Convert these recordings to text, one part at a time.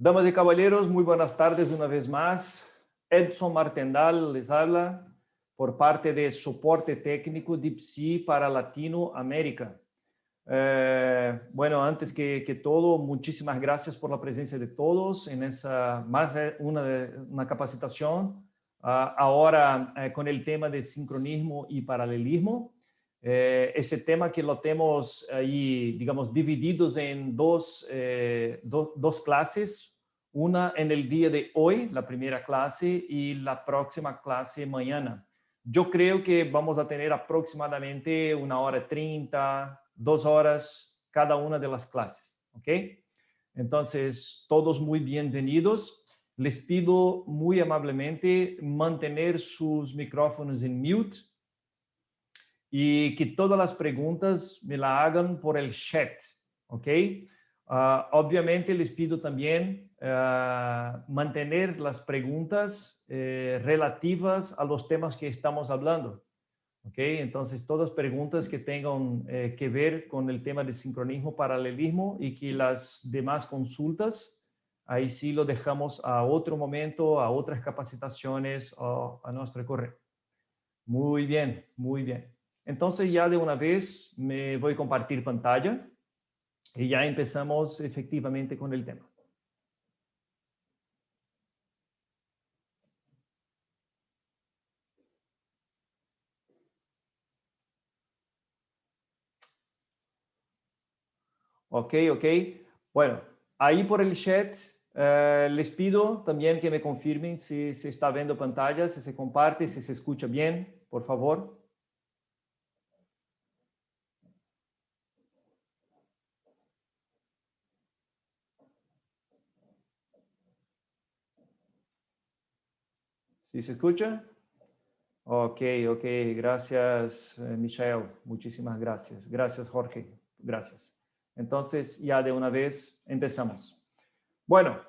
Damas y caballeros, muy buenas tardes una vez más. Edson Martendal les habla por parte de soporte técnico DeepSea para Latinoamérica. Bueno, antes que todo, muchísimas gracias por la presencia de todos en esa más una capacitación, ahora con el tema de sincronismo y paralelismo. Ese tema que lo tenemos ahí, digamos, divididos en dos clases, una en el día de hoy, la primera clase, y la próxima clase mañana. Yo creo que vamos a tener aproximadamente 1 hora 30, 2 horas cada una de las clases, ¿ok? Entonces, todos muy bienvenidos. Les pido muy amablemente mantener sus micrófonos en mute y que todas las preguntas me la hagan por el chat, ¿ok? Obviamente les pido también mantener las preguntas relativas a los temas que estamos hablando, ¿ok? Entonces, todas preguntas que tengan que ver con el tema de sincronismo, paralelismo y que las demás consultas, ahí sí lo dejamos a otro momento, a otras capacitaciones o a nuestro correo. Muy bien, muy bien. Entonces ya de una vez me voy a compartir pantalla y ya empezamos efectivamente con el tema. Ok. Bueno, ahí por el chat les pido también que me confirmen si se está viendo pantalla, si se comparte, si se escucha bien, por favor. ¿Sí se escucha? Ok. Gracias, Michelle. Muchísimas gracias. Gracias, Jorge. Gracias. Entonces, ya de una vez empezamos. Bueno,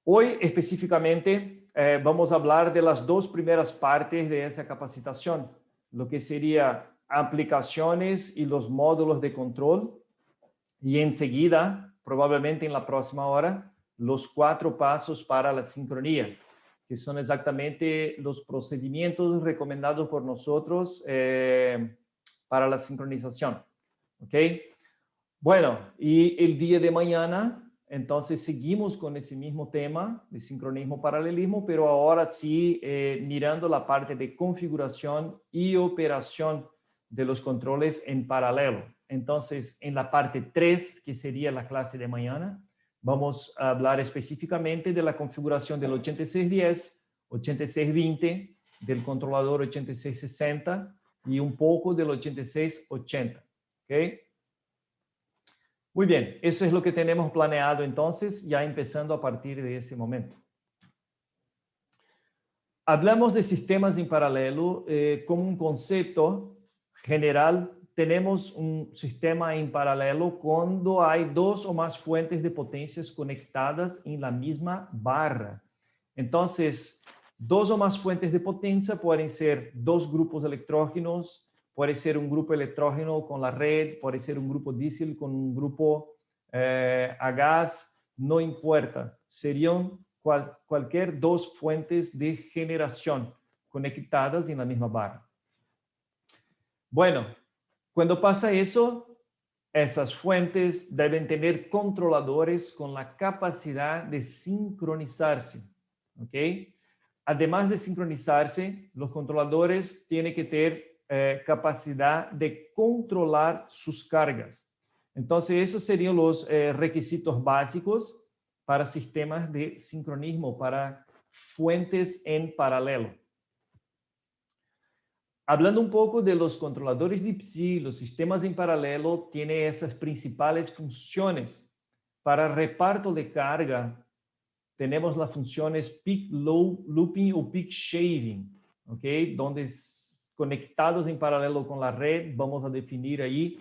hoy específicamente vamos a hablar de las dos primeras partes de esa capacitación, lo que sería aplicaciones y los módulos de control, y enseguida, probablemente en la próxima hora, los 4 pasos para la sincronía, que son exactamente los procedimientos recomendados por nosotros para la sincronización. ¿Ok? Bueno, y el día de mañana, entonces seguimos con ese mismo tema de sincronismo, paralelismo, pero ahora sí mirando la parte de configuración y operación de los controles en paralelo. Entonces, en la parte 3, que sería la clase de mañana, vamos a hablar específicamente de la configuración del 8610, 8620, del controlador 8660 y un poco del 8680. ¿Ok? Muy bien, eso es lo que tenemos planeado entonces, ya empezando a partir de ese momento. Hablamos de sistemas en paralelo como un concepto general. Tenemos un sistema en paralelo cuando hay 2 o más fuentes de potencias conectadas en la misma barra. Entonces, 2 o más fuentes de potencia pueden ser 2 grupos electrógenos, puede ser un grupo electrógeno con la red, puede ser un grupo diésel con un grupo a gas, no importa. Serían cualquier 2 fuentes de generación conectadas en la misma barra. Bueno, cuando pasa eso, esas fuentes deben tener controladores con la capacidad de sincronizarse. ¿Ok? Además de sincronizarse, los controladores tienen que tener capacidad de controlar sus cargas. Entonces, esos serían los requisitos básicos para sistemas de sincronismo, para fuentes en paralelo. Hablando un poco de los controladores DeepSea, los sistemas en paralelo tienen esas principales funciones. Para reparto de carga, tenemos las funciones peak looping o peak shaving, ¿ok? Donde conectados en paralelo con la red, vamos a definir ahí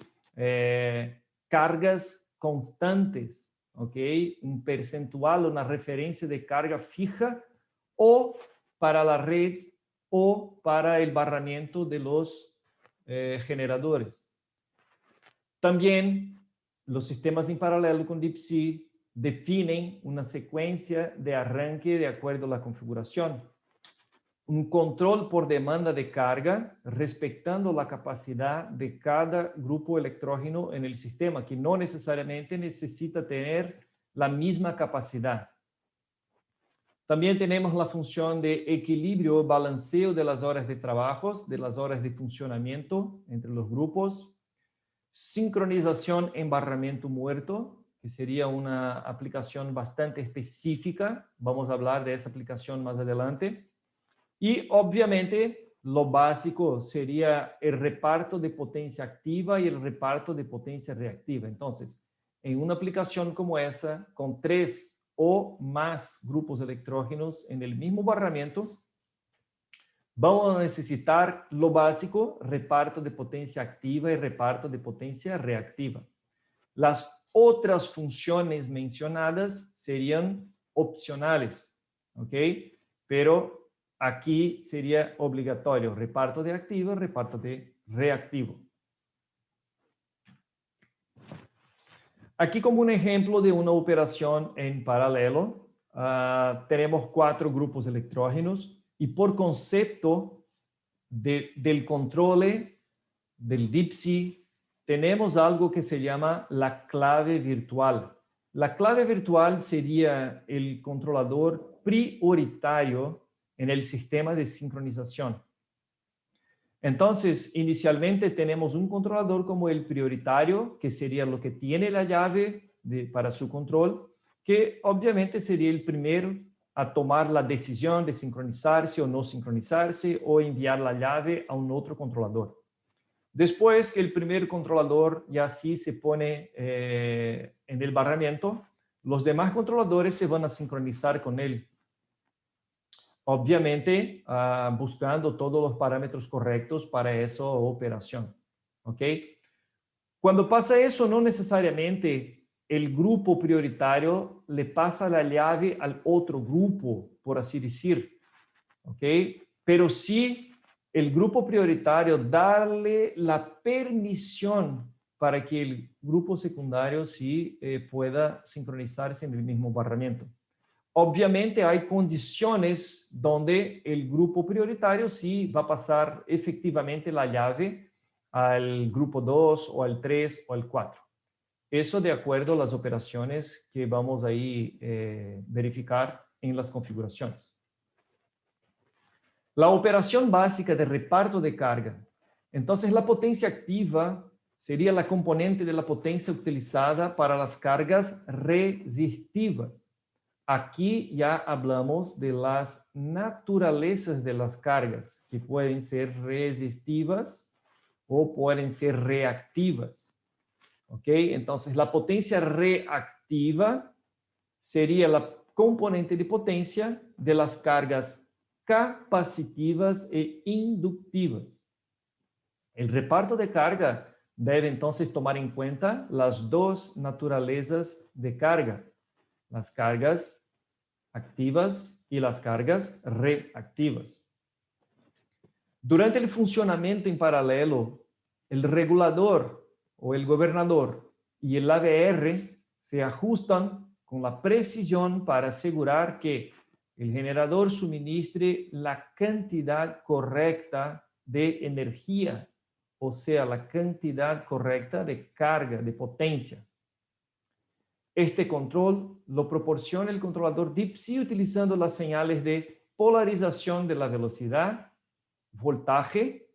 cargas constantes, ¿ok? Un percentual, una referencia de carga fija o para la red o para el barramiento de los generadores. También los sistemas en paralelo con DeepSea definen una secuencia de arranque de acuerdo a la configuración. Un control por demanda de carga, respetando la capacidad de cada grupo electrógeno en el sistema, que no necesariamente necesita tener la misma capacidad. También tenemos la función de equilibrio, balanceo de las horas de trabajo, de las horas de funcionamiento entre los grupos. Sincronización embarramiento muerto, que sería una aplicación bastante específica. Vamos a hablar de esa aplicación más adelante. Y obviamente lo básico sería el reparto de potencia activa y el reparto de potencia reactiva. Entonces, en una aplicación como esa, con 3 o más grupos electrógenos en el mismo barramiento, vamos a necesitar lo básico, reparto de potencia activa y reparto de potencia reactiva. Las otras funciones mencionadas serían opcionales, ¿ok? Pero aquí sería obligatorio reparto de activo, reparto de reactivo. Aquí como un ejemplo de una operación en paralelo, tenemos 4 grupos electrógenos y por concepto del control del DeepSea tenemos algo que se llama la clave virtual. La clave virtual sería el controlador prioritario en el sistema de sincronización. Entonces, inicialmente tenemos un controlador como el prioritario, que sería lo que tiene la llave para su control, que obviamente sería el primero a tomar la decisión de sincronizarse o no sincronizarse o enviar la llave a un otro controlador. Después que el primer controlador ya sí se pone en el barramiento, los demás controladores se van a sincronizar con él. Obviamente, buscando todos los parámetros correctos para esa operación. ¿Ok? Cuando pasa eso, no necesariamente el grupo prioritario le pasa la llave al otro grupo, por así decir. ¿Ok? Pero sí, el grupo prioritario darle la permisión para que el grupo secundario sí pueda sincronizarse en el mismo barramiento. Obviamente hay condiciones donde el grupo prioritario sí va a pasar efectivamente la llave al grupo 2 o al 3 o al 4. Eso de acuerdo a las operaciones que vamos ahí verificar en las configuraciones. La operación básica de reparto de carga. Entonces la potencia activa sería la componente de la potencia utilizada para las cargas resistivas. Aquí ya hablamos de las naturalezas de las cargas, que pueden ser resistivas o pueden ser reactivas. ¿Ok? Entonces, la potencia reactiva sería la componente de potencia de las cargas capacitivas e inductivas. El reparto de carga debe entonces tomar en cuenta las dos naturalezas de carga, las cargas activas y las cargas reactivas. Durante el funcionamiento en paralelo, el regulador o el gobernador y el AVR se ajustan con la precisión para asegurar que el generador suministre la cantidad correcta de energía, o sea, la cantidad correcta de carga, de potencia. Este control lo proporciona el controlador DeepSea utilizando las señales de polarización de la velocidad, voltaje,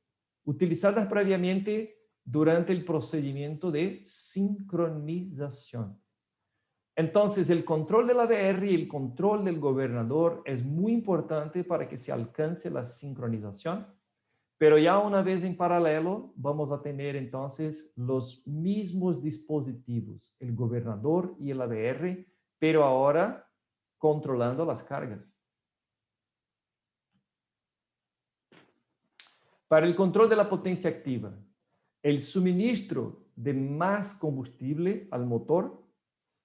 utilizadas previamente durante el procedimiento de sincronización. Entonces, el control del AVR y el control del gobernador es muy importante para que se alcance la sincronización. Pero ya una vez en paralelo, vamos a tener entonces los mismos dispositivos, el gobernador y el AVR, pero ahora controlando las cargas. Para el control de la potencia activa, el suministro de más combustible al motor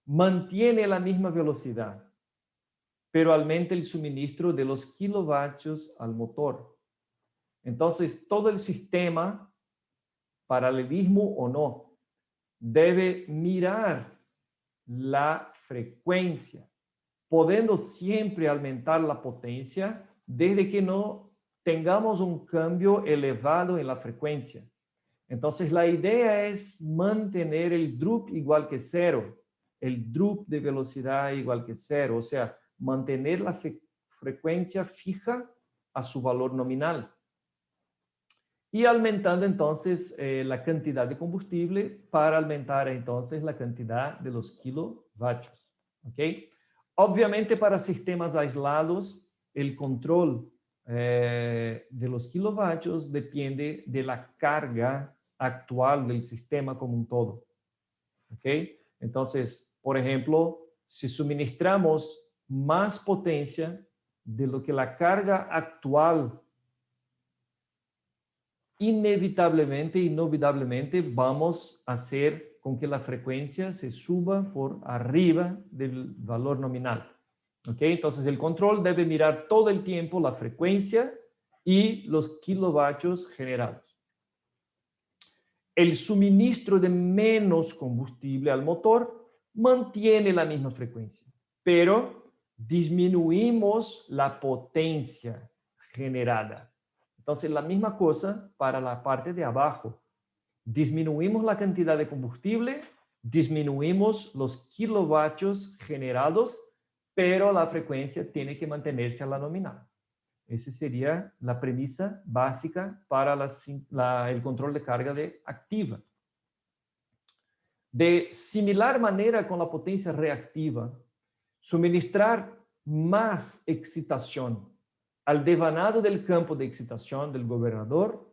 mantiene la misma velocidad, pero aumenta el suministro de los kilovatios al motor. Entonces, todo el sistema, paralelismo o no, debe mirar la frecuencia, podendo siempre aumentar la potencia desde que no tengamos un cambio elevado en la frecuencia. Entonces, la idea es mantener el drup igual que cero, el drup de velocidad igual que cero, o sea, mantener la frecuencia fija a su valor nominal. Y aumentando entonces la cantidad de combustible para aumentar entonces la cantidad de los kilovatios. ¿Ok? Obviamente para sistemas aislados, el control de los kilovatios depende de la carga actual del sistema como un todo. ¿Ok? Entonces, por ejemplo, si suministramos más potencia de lo que la carga actual, inevitablemente, inolvidablemente, vamos a hacer con que la frecuencia se suba por arriba del valor nominal. ¿Ok? Entonces, el control debe mirar todo el tiempo la frecuencia y los kilovatios generados. El suministro de menos combustible al motor mantiene la misma frecuencia, pero disminuimos la potencia generada. Entonces, la misma cosa para la parte de abajo. Disminuimos la cantidad de combustible, disminuimos los kilovatios generados, pero la frecuencia tiene que mantenerse a la nominal. Esa sería la premisa básica para el control de carga activa. De similar manera con la potencia reactiva, suministrar más excitación al devanado del campo de excitación del gobernador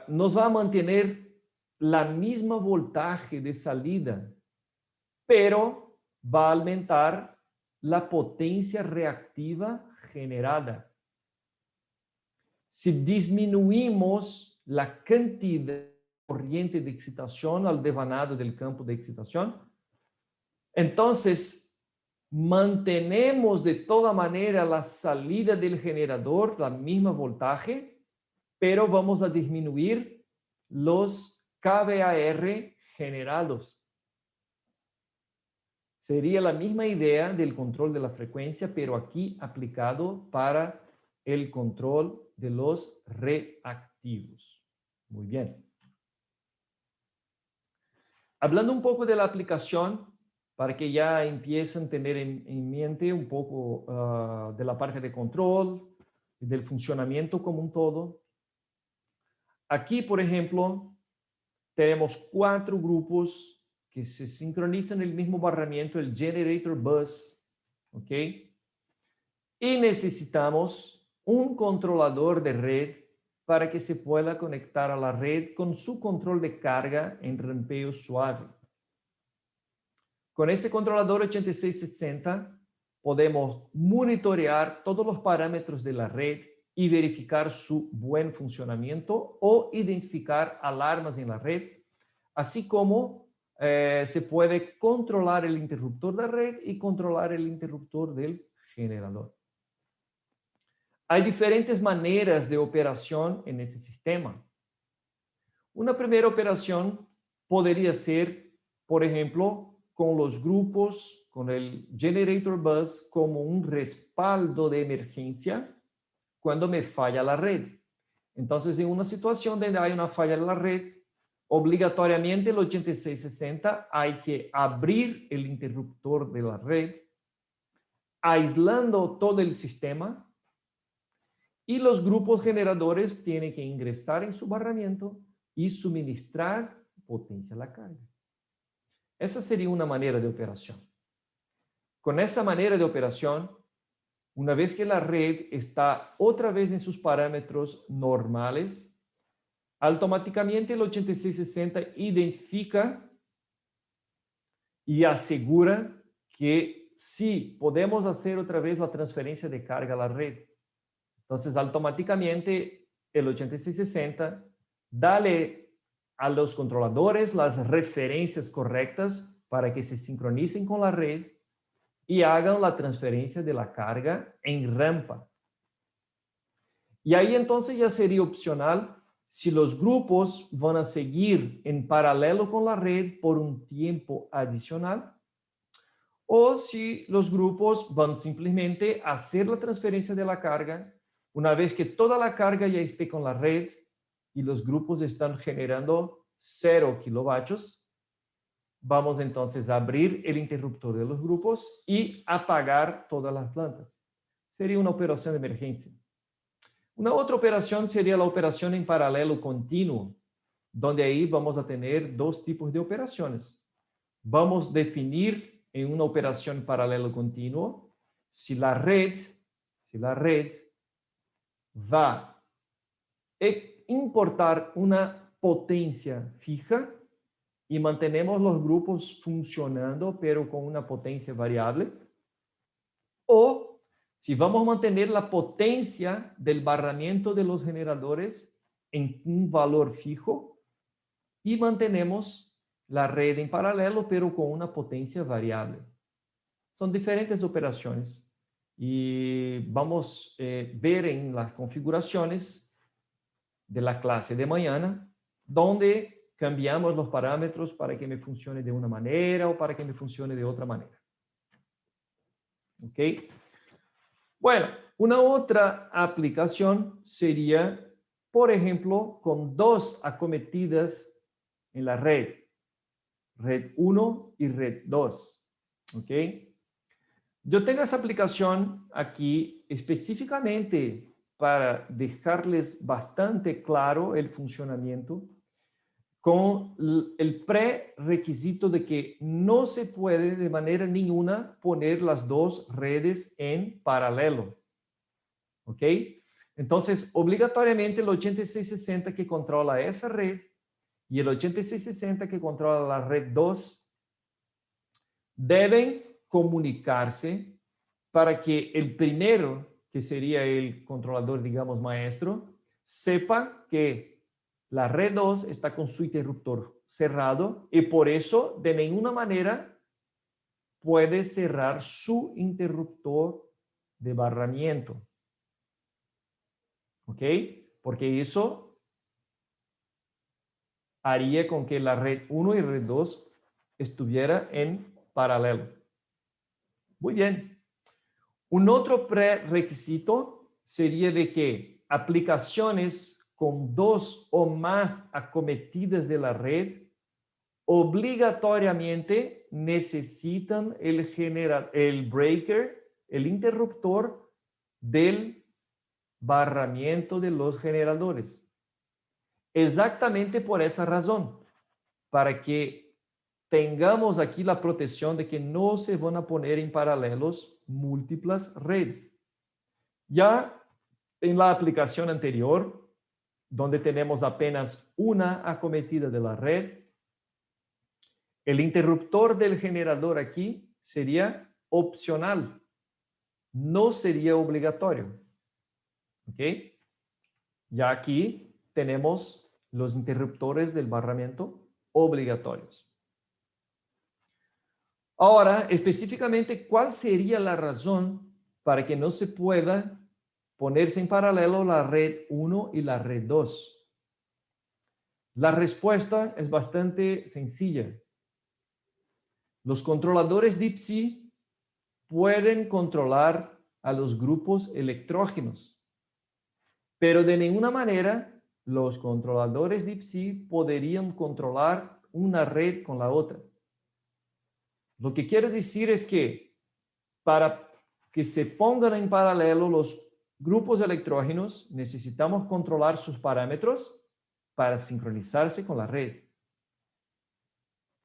nos va a mantener la misma voltaje de salida, pero va a aumentar la potencia reactiva generada. Si disminuimos la cantidad de corriente de excitación al devanado del campo de excitación, entonces mantenemos de toda manera la salida del generador, la misma voltaje, pero vamos a disminuir los kVAR generados. Sería la misma idea del control de la frecuencia, pero aquí aplicado para el control de los reactivos. Muy bien. Hablando un poco de la aplicación, para que ya empiecen a tener en mente un poco de la parte de control y del funcionamiento como un todo. Aquí, por ejemplo, tenemos 4 grupos que se sincronizan en el mismo barramiento, el generator bus, ¿ok? Y necesitamos un controlador de red para que se pueda conectar a la red con su control de carga en rampeo suave. Con ese controlador 8660 podemos monitorear todos los parámetros de la red y verificar su buen funcionamiento o identificar alarmas en la red, así como se puede controlar el interruptor de red y controlar el interruptor del generador. Hay diferentes maneras de operación en ese sistema. Una primera operación podría ser, por ejemplo, con los grupos, con el generator bus como un respaldo de emergencia cuando me falla la red. Entonces, en una situación donde hay una falla en la red, obligatoriamente el 8660 hay que abrir el interruptor de la red, aislando todo el sistema, y los grupos generadores tienen que ingresar en su barramiento y suministrar potencia a la carga. Esa sería una manera de operación. Con esa manera de operación, una vez que la red está otra vez en sus parámetros normales, automáticamente el 8660 identifica y asegura que sí, podemos hacer otra vez la transferencia de carga a la red. Entonces, automáticamente el 8660 dale a los controladores las referencias correctas para que se sincronicen con la red y hagan la transferencia de la carga en rampa. Y ahí entonces ya sería opcional si los grupos van a seguir en paralelo con la red por un tiempo adicional o si los grupos van simplemente a hacer la transferencia de la carga. Una vez que toda la carga ya esté con la red y los grupos están generando 0 kilovatios, vamos entonces a abrir el interruptor de los grupos y apagar todas las plantas. Sería una operación de emergencia. Una otra operación sería la operación en paralelo continuo, donde ahí vamos a tener dos tipos de operaciones. Vamos a definir en una operación paralelo continuo si la red va a importar una potencia fija y mantenemos los grupos funcionando, pero con una potencia variable, o si vamos a mantener la potencia del barramiento de los generadores en un valor fijo y mantenemos la red en paralelo, pero con una potencia variable. Son diferentes operaciones y vamos a ver en las configuraciones de la clase de mañana, donde cambiamos los parámetros para que me funcione de una manera o para que me funcione de otra manera. ¿Ok? Bueno, una otra aplicación sería, por ejemplo, con dos acometidas en la red 1 y red 2. ¿Ok? Yo tengo esa aplicación aquí específicamente para dejarles bastante claro el funcionamiento, con el prerequisito de que no se puede de manera ninguna poner las dos redes en paralelo. ¿Ok? Entonces, obligatoriamente el 8660 que controla esa red y el 8660 que controla la red 2 deben comunicarse para que el primero, que sería el controlador, digamos, maestro, sepa que la red 2 está con su interruptor cerrado y por eso de ninguna manera puede cerrar su interruptor de barramiento. ¿Ok? Porque eso haría con que la red 1 y red 2 estuviera en paralelo. Muy bien. Un otro prerequisito sería de que aplicaciones con dos o más acometidas de la red obligatoriamente necesitan el breaker, el interruptor del barramiento de los generadores. Exactamente por esa razón, para que tengamos aquí la protección de que no se van a poner en paralelos múltiples redes. Ya en la aplicación anterior, donde tenemos apenas una acometida de la red, el interruptor del generador aquí sería opcional, no sería obligatorio. ¿Ok? Ya aquí tenemos los interruptores del barramiento obligatorios. Ahora, específicamente, ¿cuál sería la razón para que no se pueda ponerse en paralelo la red 1 y la red 2? La respuesta es bastante sencilla. Los controladores DeepC pueden controlar a los grupos electrógenos, pero de ninguna manera los controladores DeepC podrían controlar una red con la otra. Lo que quiero decir es que para que se pongan en paralelo los grupos electrógenos, necesitamos controlar sus parámetros para sincronizarse con la red.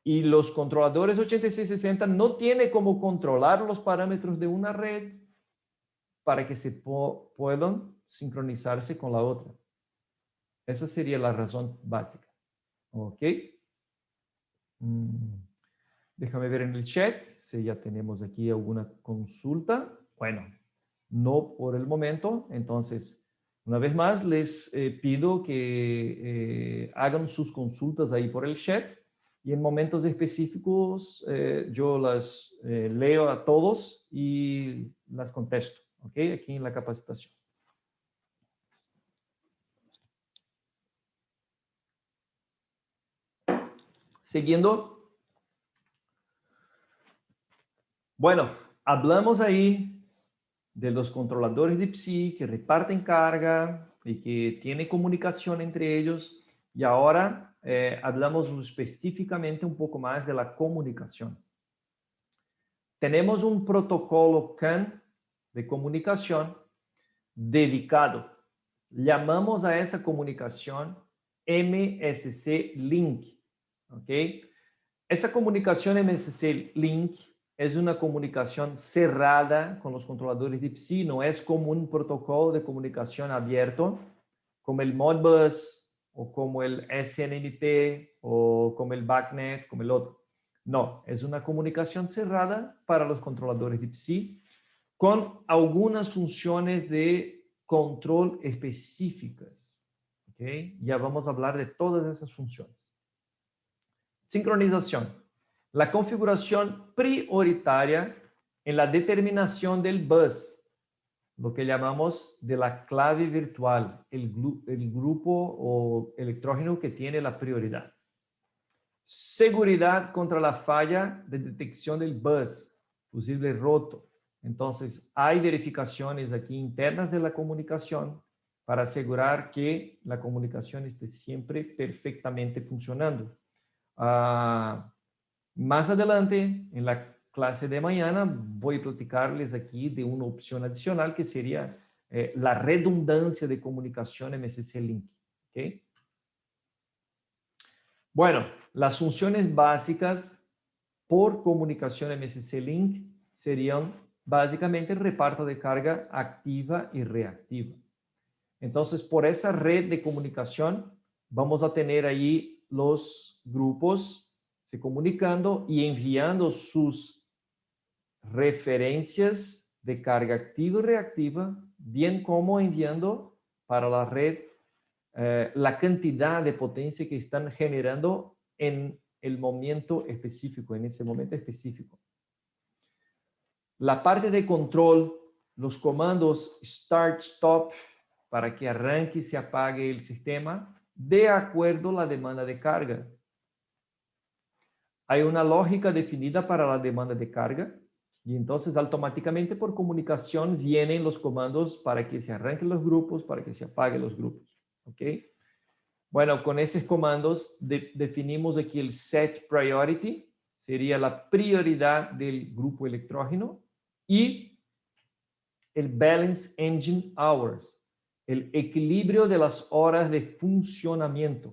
Y los controladores 8660 no tienen cómo controlar los parámetros de una red para que se puedan sincronizarse con la otra. Esa sería la razón básica. ¿Ok? Déjame ver en el chat si ya tenemos aquí alguna consulta. Bueno, no por el momento. Entonces, una vez más, les pido que hagan sus consultas ahí por el chat y en momentos específicos yo las leo a todos y las contesto, ¿ok? Aquí en la capacitación. Siguiendo. Bueno, hablamos ahí de los controladores de PSI que reparten carga y que tienen comunicación entre ellos. Y ahora hablamos específicamente un poco más de la comunicación. Tenemos un protocolo CAN de comunicación dedicado. Llamamos a esa comunicación MSC Link. ¿Ok? Esa comunicación MSC Link es una comunicación cerrada con los controladores de PSI, no es como un protocolo de comunicación abierto, como el Modbus o como el SNMP o como el BACnet, como el otro. No, es una comunicación cerrada para los controladores de PSI con algunas funciones de control específicas. ¿Okay? Ya vamos a hablar de todas esas funciones. Sincronización. La configuración prioritaria en la determinación del bus, lo que llamamos de la clave virtual, el grupo o electrógeno que tiene la prioridad. Seguridad contra la falla de detección del bus, fusible roto. Entonces, hay verificaciones aquí internas de la comunicación para asegurar que la comunicación esté siempre perfectamente funcionando. Más adelante, en la clase de mañana, voy a platicarles aquí de una opción adicional que sería la redundancia de comunicación MSC Link. ¿Okay? Bueno, las funciones básicas por comunicación MSC Link serían básicamente el reparto de carga activa y reactiva. Entonces, por esa red de comunicación, vamos a tener ahí los grupos se comunicando y enviando sus referencias de carga activa y reactiva, bien como enviando para la red la cantidad de potencia que están generando en el momento específico, en ese momento específico. La parte de control, los comandos start, stop, para que arranque y se apague el sistema, de acuerdo a la demanda de carga. Hay una lógica definida para la demanda de carga y entonces automáticamente por comunicación vienen los comandos para que se arranquen los grupos, para que se apaguen los grupos. ¿Ok? Bueno, con esos comandos definimos aquí el set priority, sería la prioridad del grupo electrógeno, y el balance engine hours, el equilibrio de las horas de funcionamiento.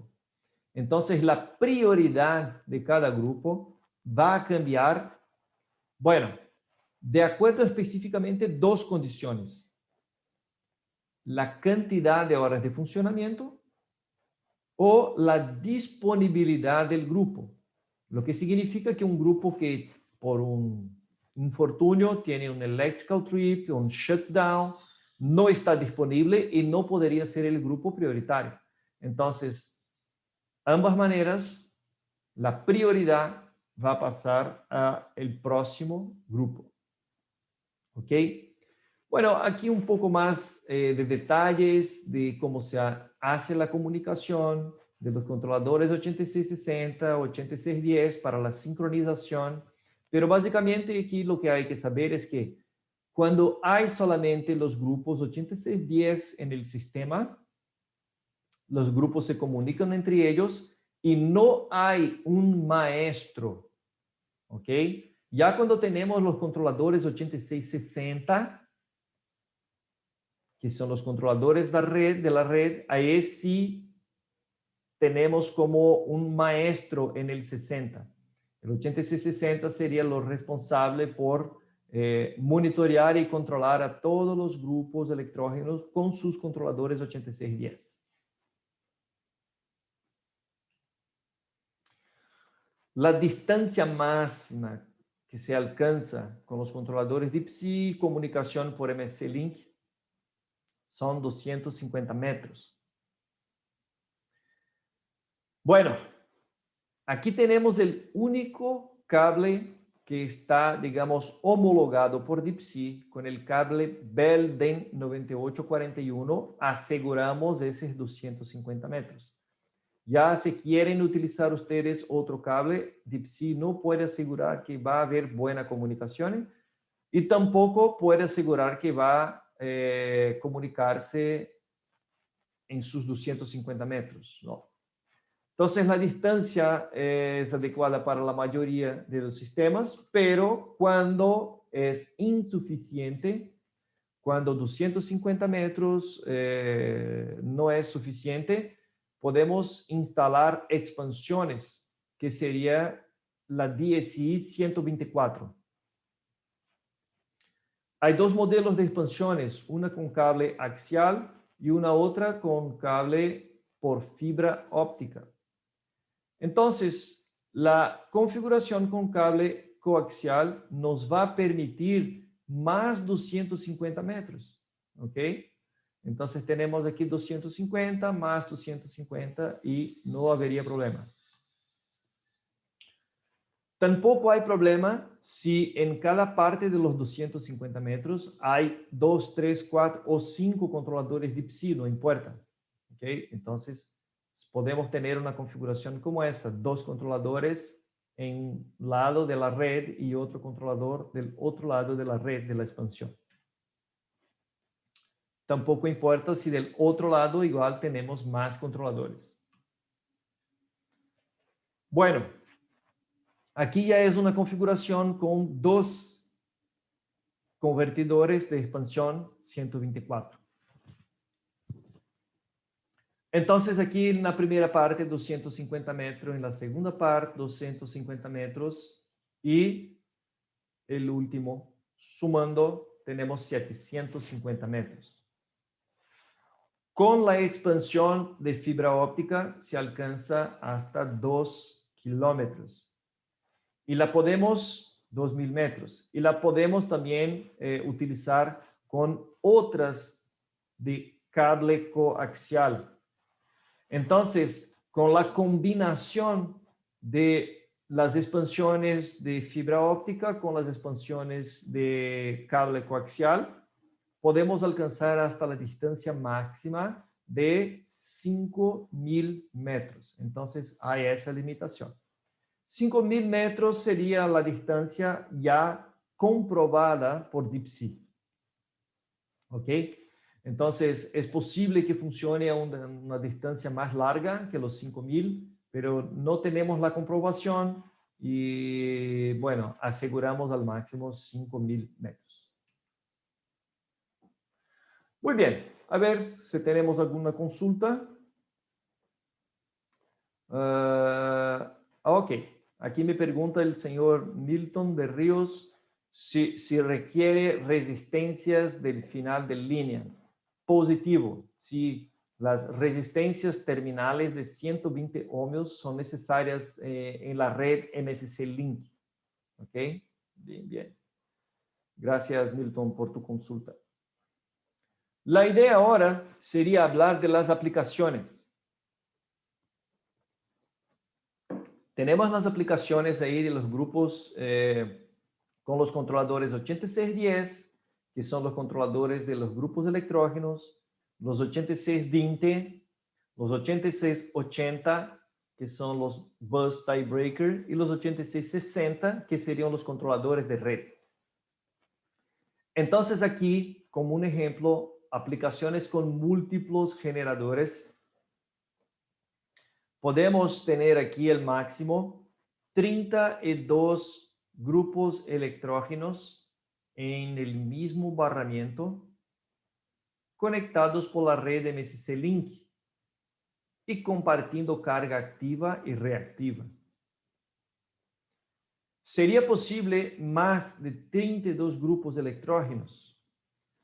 Entonces, la prioridad de cada grupo va a cambiar, bueno, de acuerdo específicamente a dos condiciones. La cantidad de horas de funcionamiento o la disponibilidad del grupo. Lo que significa que un grupo que por un infortunio tiene un electrical trip, un shutdown, no está disponible y no podría ser el grupo prioritario. Entonces, ambas maneras, la prioridad va a pasar al próximo grupo. ¿Ok? Bueno, aquí un poco más de detalles de cómo se hace la comunicación de los controladores 8660, 8610 para la sincronización. Pero básicamente aquí lo que hay que saber es que cuando hay solamente los grupos 8610 en el sistema, los grupos se comunican entre ellos y no hay un maestro, ¿ok? Ya cuando tenemos los controladores 8660, que son los controladores de la red, ahí sí tenemos como un maestro en el 60. El 8660 sería lo responsable por monitorear y controlar a todos los grupos electrógenos con sus controladores 8610. La distancia máxima que se alcanza con los controladores de PSI, comunicación por MSC Link, son 250 metros. Bueno, aquí tenemos el único cable que está, digamos, homologado por DeepSea con el cable Bell DEN 9841. Aseguramos esos 250 metros. Ya si quieren utilizar ustedes otro cable, DeepSea no puede asegurar que va a haber buena comunicación y tampoco puede asegurar que va a comunicarse en sus 250 metros, ¿no? Entonces, la distancia es adecuada para la mayoría de los sistemas, pero cuando es insuficiente, cuando 250 metros no es suficiente, podemos instalar expansiones, que sería la DSI 124. Hay dos modelos de expansiones, una con cable axial y una otra con cable por fibra óptica. Entonces, la configuración con cable coaxial nos va a permitir más 250 metros, ¿ok? Entonces tenemos aquí 250 más 250 y no habría problema. Tampoco hay problema si en cada parte de los 250 metros hay 2, 3, 4 o 5 controladores de PSI, no importa. ¿Ok? Entonces, podemos tener una configuración como esta, 2 controladores en un lado de la red y otro controlador del otro lado de la red de la expansión. Tampoco importa si del otro lado igual tenemos más controladores. Bueno, aquí ya es una configuración con 2 convertidores de expansión 124. Entonces aquí en la primera parte 250 metros, en la segunda parte 250 metros y el último, sumando, tenemos 750 metros. Con la expansión de fibra óptica se alcanza hasta 2 kilómetros. Y la podemos, 2000 metros, y la podemos también utilizar con otras de cable coaxial. Entonces, con la combinación de las expansiones de fibra óptica con las expansiones de cable coaxial, podemos alcanzar hasta la distancia máxima de 5000 metros. Entonces, hay esa limitación. 5000 metros sería la distancia ya comprobada por DeepSeek. ¿Ok? Entonces, es posible que funcione a una distancia más larga que los 5000, pero no tenemos la comprobación y, bueno, aseguramos al máximo 5000 metros. Muy bien, a ver si tenemos alguna consulta. Ok, aquí me pregunta el señor Milton de Ríos si requiere resistencias del final de línea. Positivo, si las resistencias terminales de 120 ohmios son necesarias en la red MSC Link. ¿Ok? Bien, bien. Gracias, Milton, por tu consulta. La idea ahora sería hablar de las aplicaciones. Tenemos las aplicaciones ahí de los grupos con los controladores 8610, que son los controladores de los grupos electrógenos, los 8620, los 8680, que son los bus tiebreaker, y los 8660, que serían los controladores de red. Entonces aquí, como un ejemplo, aplicaciones con múltiplos generadores. Podemos tener aquí el máximo 32 grupos electrógenos en el mismo barramiento conectados por la red MSC Link y compartiendo carga activa y reactiva. ¿Sería posible más de 32 grupos electrógenos?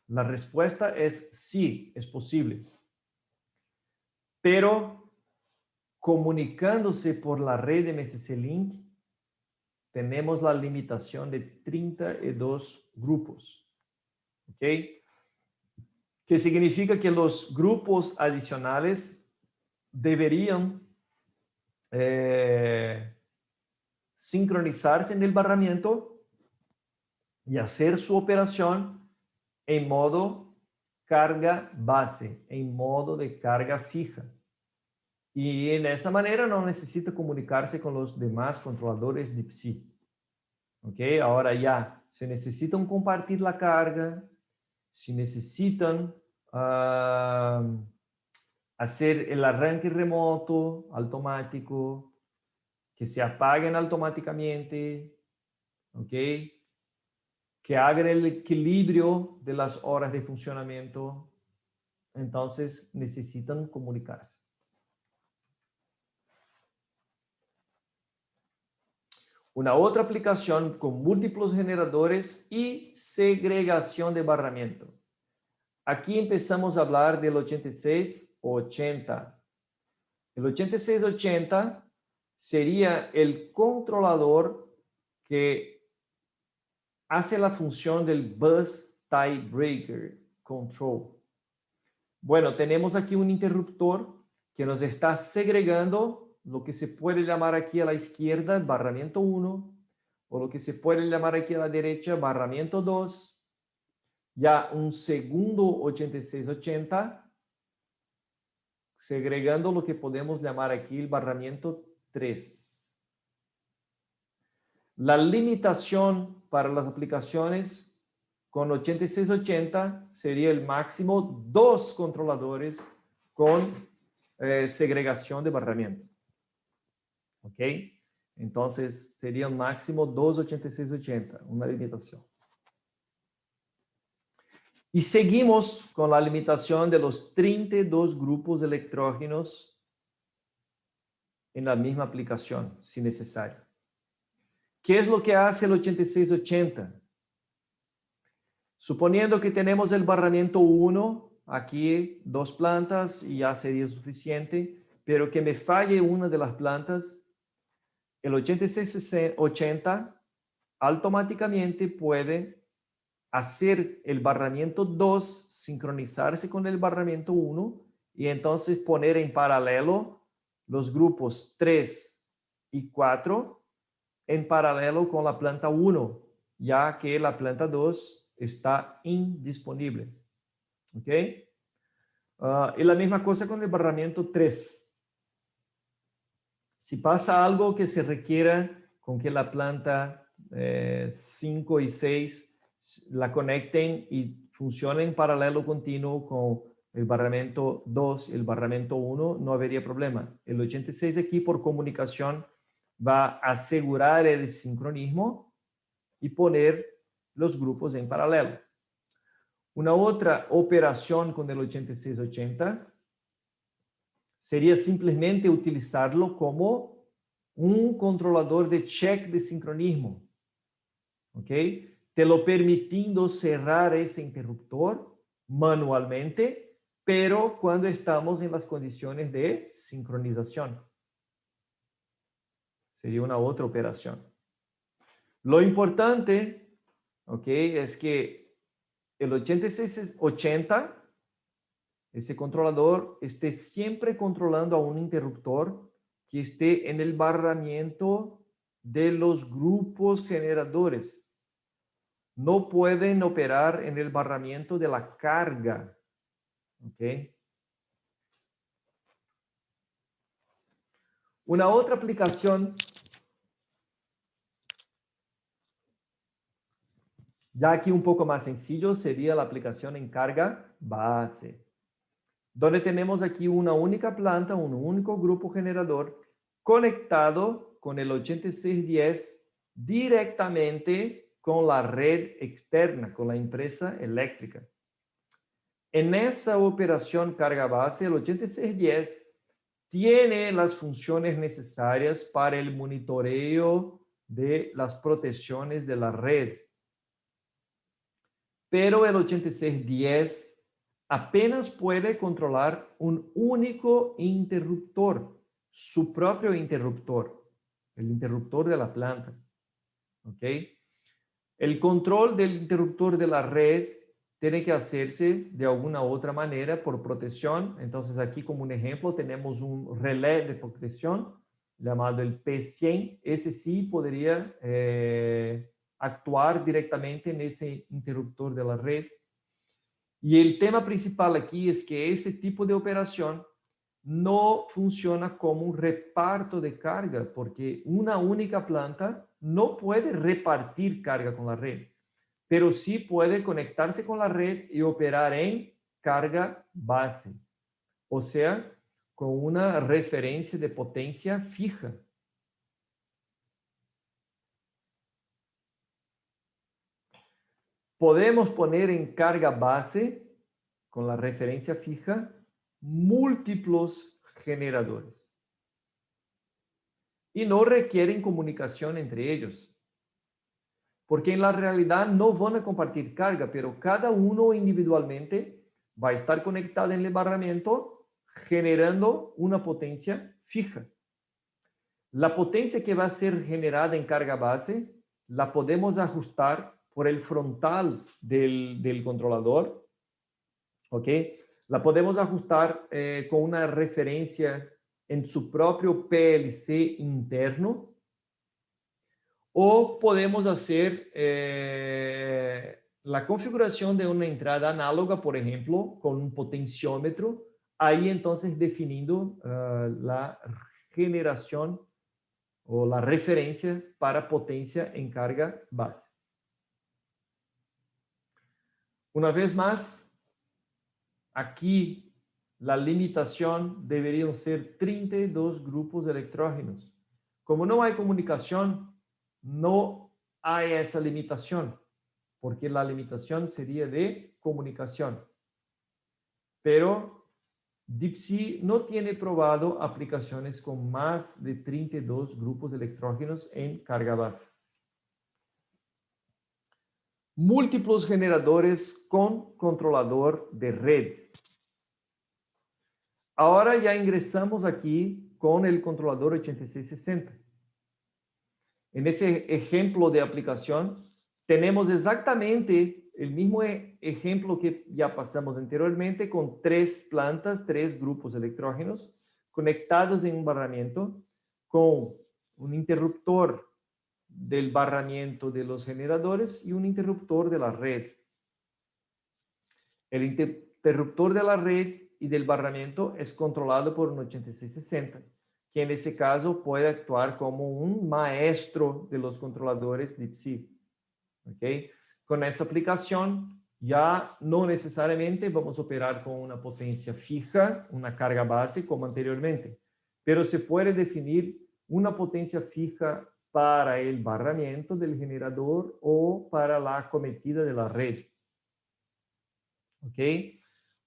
La respuesta es sí, es posible. Pero comunicándose por la red MSC Link, tenemos la limitación de 32 grupos. ¿Ok? Que significa que los grupos adicionales deberían sincronizarse en el barramiento y hacer su operación en modo carga base, en modo de carga fija. Y en esa manera no necesita comunicarse con los demás controladores de PSI. ¿Ok? Ahora ya, se necesitan compartir la carga, si necesitan hacer el arranque remoto, automático, que se apaguen automáticamente, ¿ok? Que hagan el equilibrio de las horas de funcionamiento. Entonces necesitan comunicarse. Una otra aplicación con múltiples generadores y segregación de barramiento. Aquí empezamos a hablar del 8680. El 8680 sería el controlador que hace la función del bus tiebreaker control. Bueno, tenemos aquí un interruptor que nos está segregando lo que se puede llamar aquí a la izquierda barramiento 1 o lo que se puede llamar aquí a la derecha barramiento 2. Ya un segundo 8680 segregando lo que podemos llamar aquí el barramiento 3. La limitación para las aplicaciones con 8680 sería el máximo 2 controladores con segregación de barramiento. ¿Ok? Entonces sería un máximo 2 8680, una limitación. Y seguimos con la limitación de los 32 grupos electrógenos en la misma aplicación, si necesario. ¿Qué es lo que hace el 8680? Suponiendo que tenemos el barramiento 1, aquí 2 plantas y ya sería suficiente, pero que me falle una de las plantas, el 8680 automáticamente puede hacer el barramiento 2 sincronizarse con el barramiento 1 y entonces poner en paralelo los grupos 3 y 4 en paralelo con la planta 1, ya que la planta 2 está indisponible. ¿Ok? Y la misma cosa con el barramiento 3. Si pasa algo que se requiera con que la planta 5 y 6 la conecten y funcionen en paralelo continuo con el barramiento 2 y el barramiento 1, no habría problema. El 86 aquí por comunicación va a asegurar el sincronismo y poner los grupos en paralelo. Una otra operación con el 8680 sería simplemente utilizarlo como un controlador de check de sincronismo. ¿Ok? Te lo permitiendo cerrar ese interruptor manualmente, pero cuando estamos en las condiciones de sincronización. Sería una otra operación. Lo importante, ¿ok? Es que el 8680, ese controlador, esté siempre controlando a un interruptor que esté en el barramiento de los grupos generadores. No pueden operar en el barramiento de la carga. ¿Ok? Una otra aplicación, ya aquí un poco más sencillo, sería la aplicación en carga base, donde tenemos aquí una única planta, un único grupo generador conectado con el 8610 directamente con la red externa, con la empresa eléctrica. En esa operación carga base, el 8610 tiene las funciones necesarias para el monitoreo de las protecciones de la red. Pero el 8610 apenas puede controlar un único interruptor, su propio interruptor, el interruptor de la planta. ¿Ok? El control del interruptor de la red tiene que hacerse de alguna otra manera por protección. Entonces aquí como un ejemplo tenemos un relé de protección llamado el P100. Ese sí podría actuar directamente en ese interruptor de la red. Y el tema principal aquí es que ese tipo de operación no funciona como un reparto de carga, porque una única planta no puede repartir carga con la red, pero sí puede conectarse con la red y operar en carga base, o sea, con una referencia de potencia fija. Podemos poner en carga base, con la referencia fija, múltiplos generadores. Y no requieren comunicación entre ellos, porque en la realidad no van a compartir carga, pero cada uno individualmente va a estar conectado en el barramiento generando una potencia fija. La potencia que va a ser generada en carga base la podemos ajustar por el frontal del controlador, ¿ok? La podemos ajustar con una referencia en su propio PLC interno, o podemos hacer la configuración de una entrada análoga, por ejemplo, con un potenciómetro, ahí entonces definiendo la generación o la referencia para potencia en carga base. Una vez más, aquí la limitación deberían ser 32 grupos electrógenos. Como no hay comunicación, no hay esa limitación, porque la limitación sería de comunicación. Pero DeepSea no tiene probado aplicaciones con más de 32 grupos electrógenos en carga base. Múltiplos generadores con controlador de red. Ahora ya ingresamos aquí con el controlador 8660. En ese ejemplo de aplicación, tenemos exactamente el mismo ejemplo que ya pasamos anteriormente, con 3 plantas, 3 grupos electrógenos conectados en un barramiento con un interruptor del barramiento de los generadores y un interruptor de la red. El interruptor de la red y del barramiento es controlado por un 8660, que en ese caso puede actuar como un maestro de los controladores DeepSea. ¿Okay? Con esa aplicación ya no necesariamente vamos a operar con una potencia fija, una carga base como anteriormente, pero se puede definir una potencia fija para el barramiento del generador o para la acometida de la red. ¿Ok?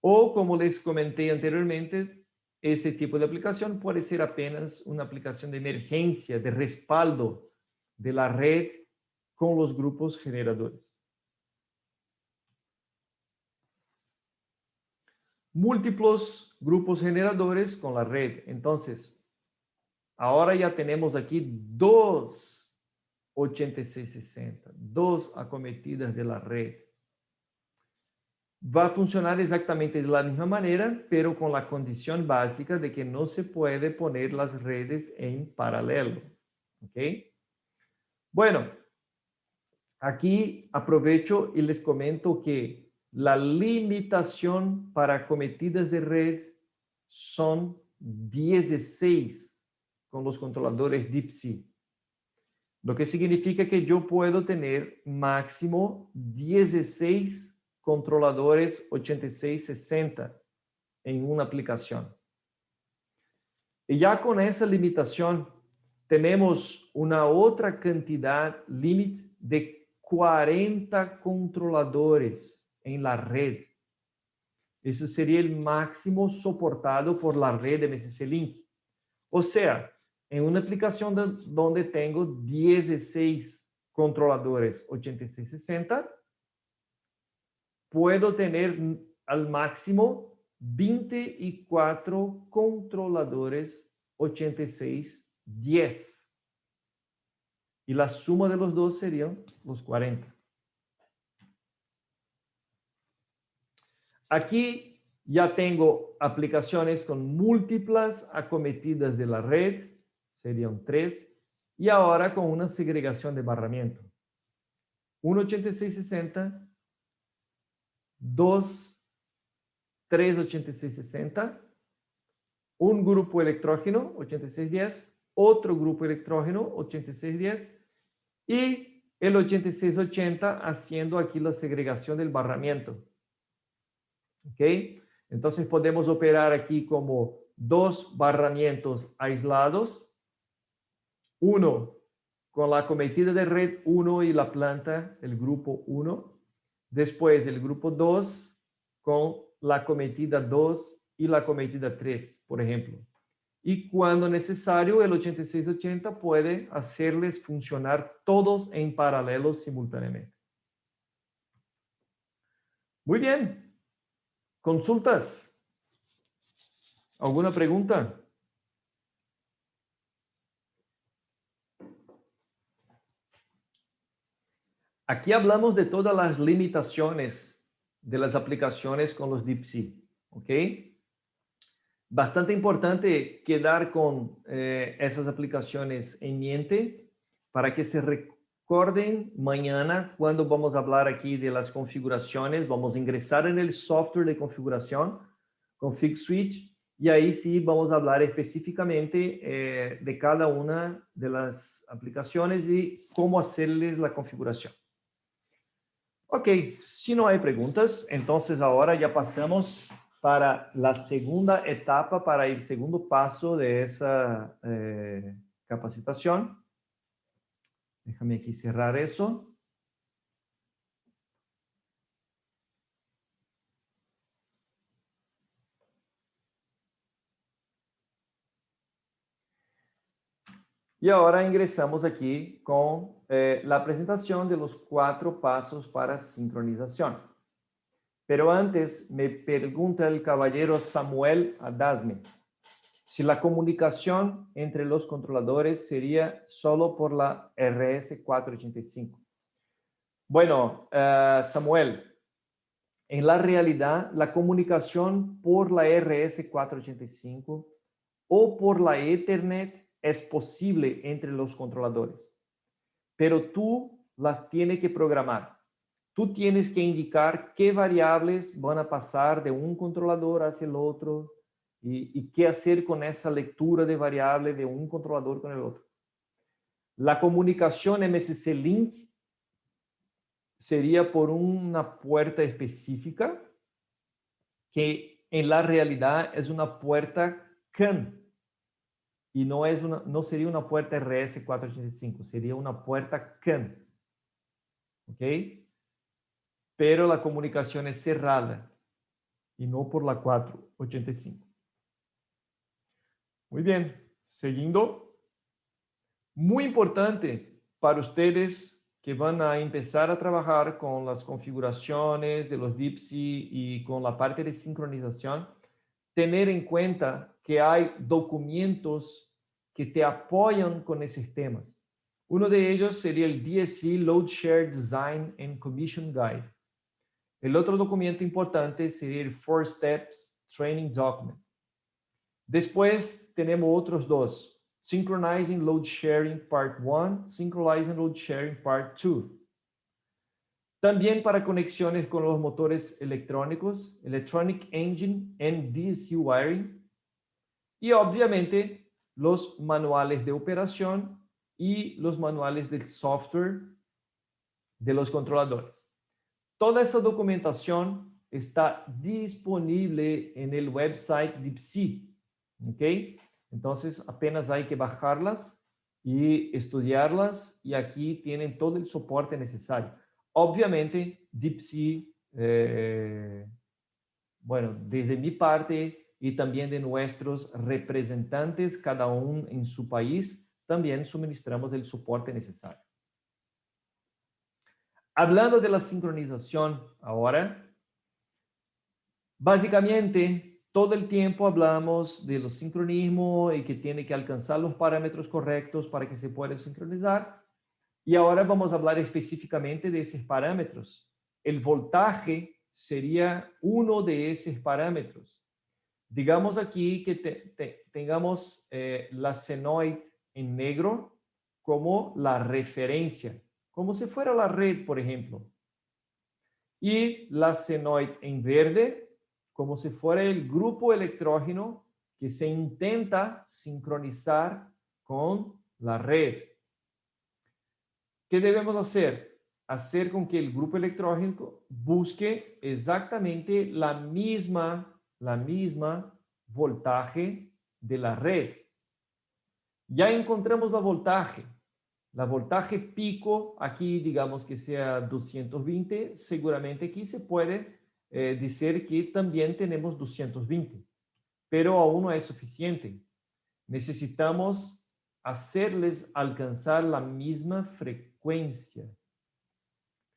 O como les comenté anteriormente, ese tipo de aplicación puede ser apenas una aplicación de emergencia, de respaldo de la red con los grupos generadores. Múltiplos grupos generadores con la red. Entonces, ahora ya tenemos aquí 2 8660, 2 acometidas de la red. Va a funcionar exactamente de la misma manera, pero con la condición básica de que no se puede poner las redes en paralelo. ¿Ok? Bueno, aquí aprovecho y les comento que la limitación para acometidas de red son 16 con los controladores DeepSea. Lo que significa que yo puedo tener máximo 16 controladores 8660 en una aplicación. Y ya con esa limitación, tenemos una otra cantidad límite de 40 controladores en la red. Eso sería el máximo soportado por la red MSC Link. O sea, en una aplicación donde tengo 16 controladores 8660, puedo tener al máximo 24 controladores 8610. Y la suma de los dos serían los 40. Aquí ya tengo aplicaciones con múltiples acometidas de la red, serían 3, y ahora con una segregación de barramiento. Un 8660, 2, 3 8660, un grupo electrógeno 8610, otro grupo electrógeno 8610 Y el 8680 haciendo aquí la segregación del barramiento. ¿Ok? Entonces podemos operar aquí como dos barramientos aislados, uno con la cometida de red 1 y la planta, el grupo 1, después el grupo 2 con la cometida 2 y la cometida 3, por ejemplo. Y cuando necesario, el 8680 puede hacerles funcionar todos en paralelo simultáneamente. Muy bien. ¿Consultas? ¿Alguna pregunta? Aquí hablamos de todas las limitaciones de las aplicaciones con los DeepSeek, ¿ok? Bastante importante quedar con esas aplicaciones en mente para que se recuerden mañana cuando vamos a hablar aquí de las configuraciones. Vamos a ingresar en el software de configuración, Config Switch, y ahí sí vamos a hablar específicamente de cada una de las aplicaciones y cómo hacerles la configuración. Ok, si no hay preguntas, entonces ahora ya pasamos para la segunda etapa, para el segundo paso de esa capacitación. Déjame aquí cerrar eso. Y ahora ingresamos aquí con la presentación de los 4 pasos para sincronización. Pero antes me pregunta el caballero Samuel Adasme si la comunicación entre los controladores sería solo por la RS485. Bueno, Samuel, en la realidad, la comunicación por la RS485 o por la Ethernet es posible entre los controladores, pero tú las tienes que programar. Tú tienes que indicar qué variables van a pasar de un controlador hacia el otro y qué hacer con esa lectura de variables de un controlador con el otro. La comunicación MSC Link sería por una puerta específica que en la realidad es una puerta CAN y no sería una puerta RS485, sería una puerta CAN. ¿Ok? Pero la comunicación es cerrada y no por la 485. Muy bien, siguiendo. Muy importante para ustedes que van a empezar a trabajar con las configuraciones de los DeepSeek y con la parte de sincronización, tener en cuenta que hay documentos que te apoyan con esos temas. Uno de ellos sería el DSC Load Share Design and Commission Guide. El otro documento importante sería el 4 Steps Training Document. Después tenemos otros dos. Synchronizing Load Sharing Part 1, Synchronizing Load Sharing Part 2. También para conexiones con los motores electrónicos, Electronic Engine and DSC Wiring. Y obviamente los manuales de operación y los manuales del software de los controladores. Toda esa documentación está disponible en el website DeepSeek. ¿Ok? Entonces apenas hay que bajarlas y estudiarlas y aquí tienen todo el soporte necesario. Obviamente, DeepSeek, bueno, desde mi parte y también de nuestros representantes, cada uno en su país, también suministramos el soporte necesario. Hablando de la sincronización ahora, básicamente, todo el tiempo hablamos de los sincronismos y que tiene que alcanzar los parámetros correctos para que se pueda sincronizar. Y ahora vamos a hablar específicamente de esos parámetros. El voltaje sería uno de esos parámetros. Digamos aquí que tengamos la senoid en negro como la referencia, como si fuera la red, por ejemplo. Y la senoid en verde como si fuera el grupo electrógeno que se intenta sincronizar con la red. ¿Qué debemos hacer? Hacer con que el grupo electrógeno busque exactamente la misma voltaje de la red. Ya encontramos la voltaje pico, aquí digamos que sea 220, seguramente aquí se puede decir que también tenemos 220, pero aún no es suficiente. Necesitamos hacerles alcanzar la misma frecuencia.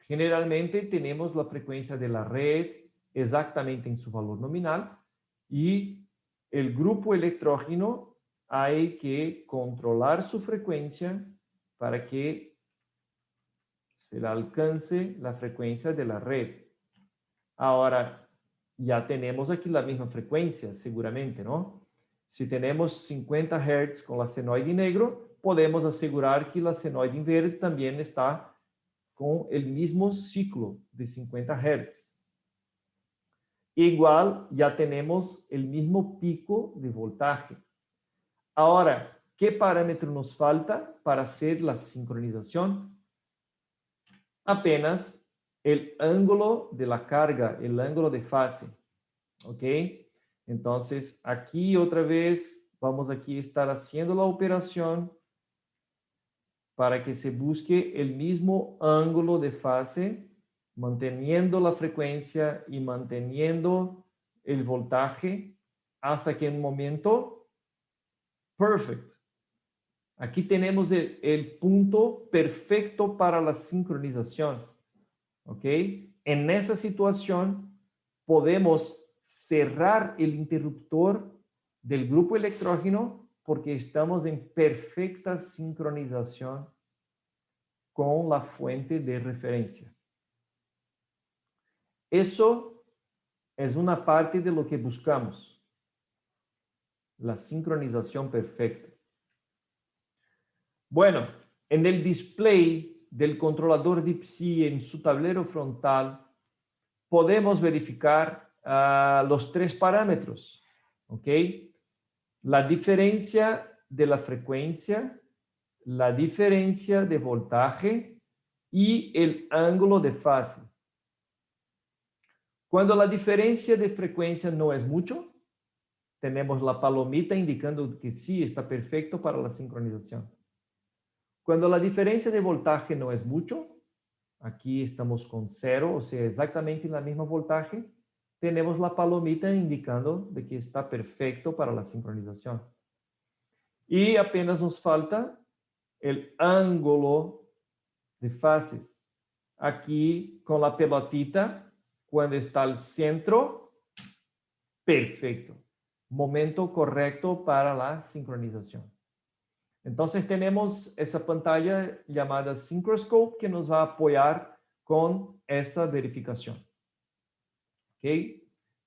Generalmente tenemos la frecuencia de la red exactamente en su valor nominal y el grupo electrógeno hay que controlar su frecuencia para que se le alcance la frecuencia de la red. Ahora, ya tenemos aquí la misma frecuencia, seguramente, ¿no? Si tenemos 50 Hz con la senoide negro, podemos asegurar que la senoide en verde también está con el mismo ciclo de 50 Hz. Igual, ya tenemos el mismo pico de voltaje. Ahora, ¿qué parámetro nos falta para hacer la sincronización? Apenas el ángulo de la carga, el ángulo de fase. ¿Ok? Entonces, aquí otra vez, vamos aquí a estar haciendo la operación para que se busque el mismo ángulo de fase, manteniendo la frecuencia y manteniendo el voltaje hasta que en un momento perfect. Aquí tenemos el punto perfecto para la sincronización. ¿Ok? En esa situación podemos cerrar el interruptor del grupo electrógeno porque estamos en perfecta sincronización con la fuente de referencia. Eso es una parte de lo que buscamos, la sincronización perfecta. Bueno, en el display del controlador DeepC en su tablero frontal, podemos verificar los tres parámetros, ¿ok? La diferencia de la frecuencia, la diferencia de voltaje y el ángulo de fase. Cuando la diferencia de frecuencia no es mucho, tenemos la palomita indicando que sí está perfecto para la sincronización. Cuando la diferencia de voltaje no es mucho, aquí estamos con 0, o sea, exactamente en la misma voltaje, tenemos la palomita indicando de que está perfecto para la sincronización. Y apenas nos falta el ángulo de fases. Aquí con la pelotita, cuando está al centro, perfecto. Momento correcto para la sincronización. Entonces tenemos esa pantalla llamada Synchroscope que nos va a apoyar con esa verificación. ¿Ok?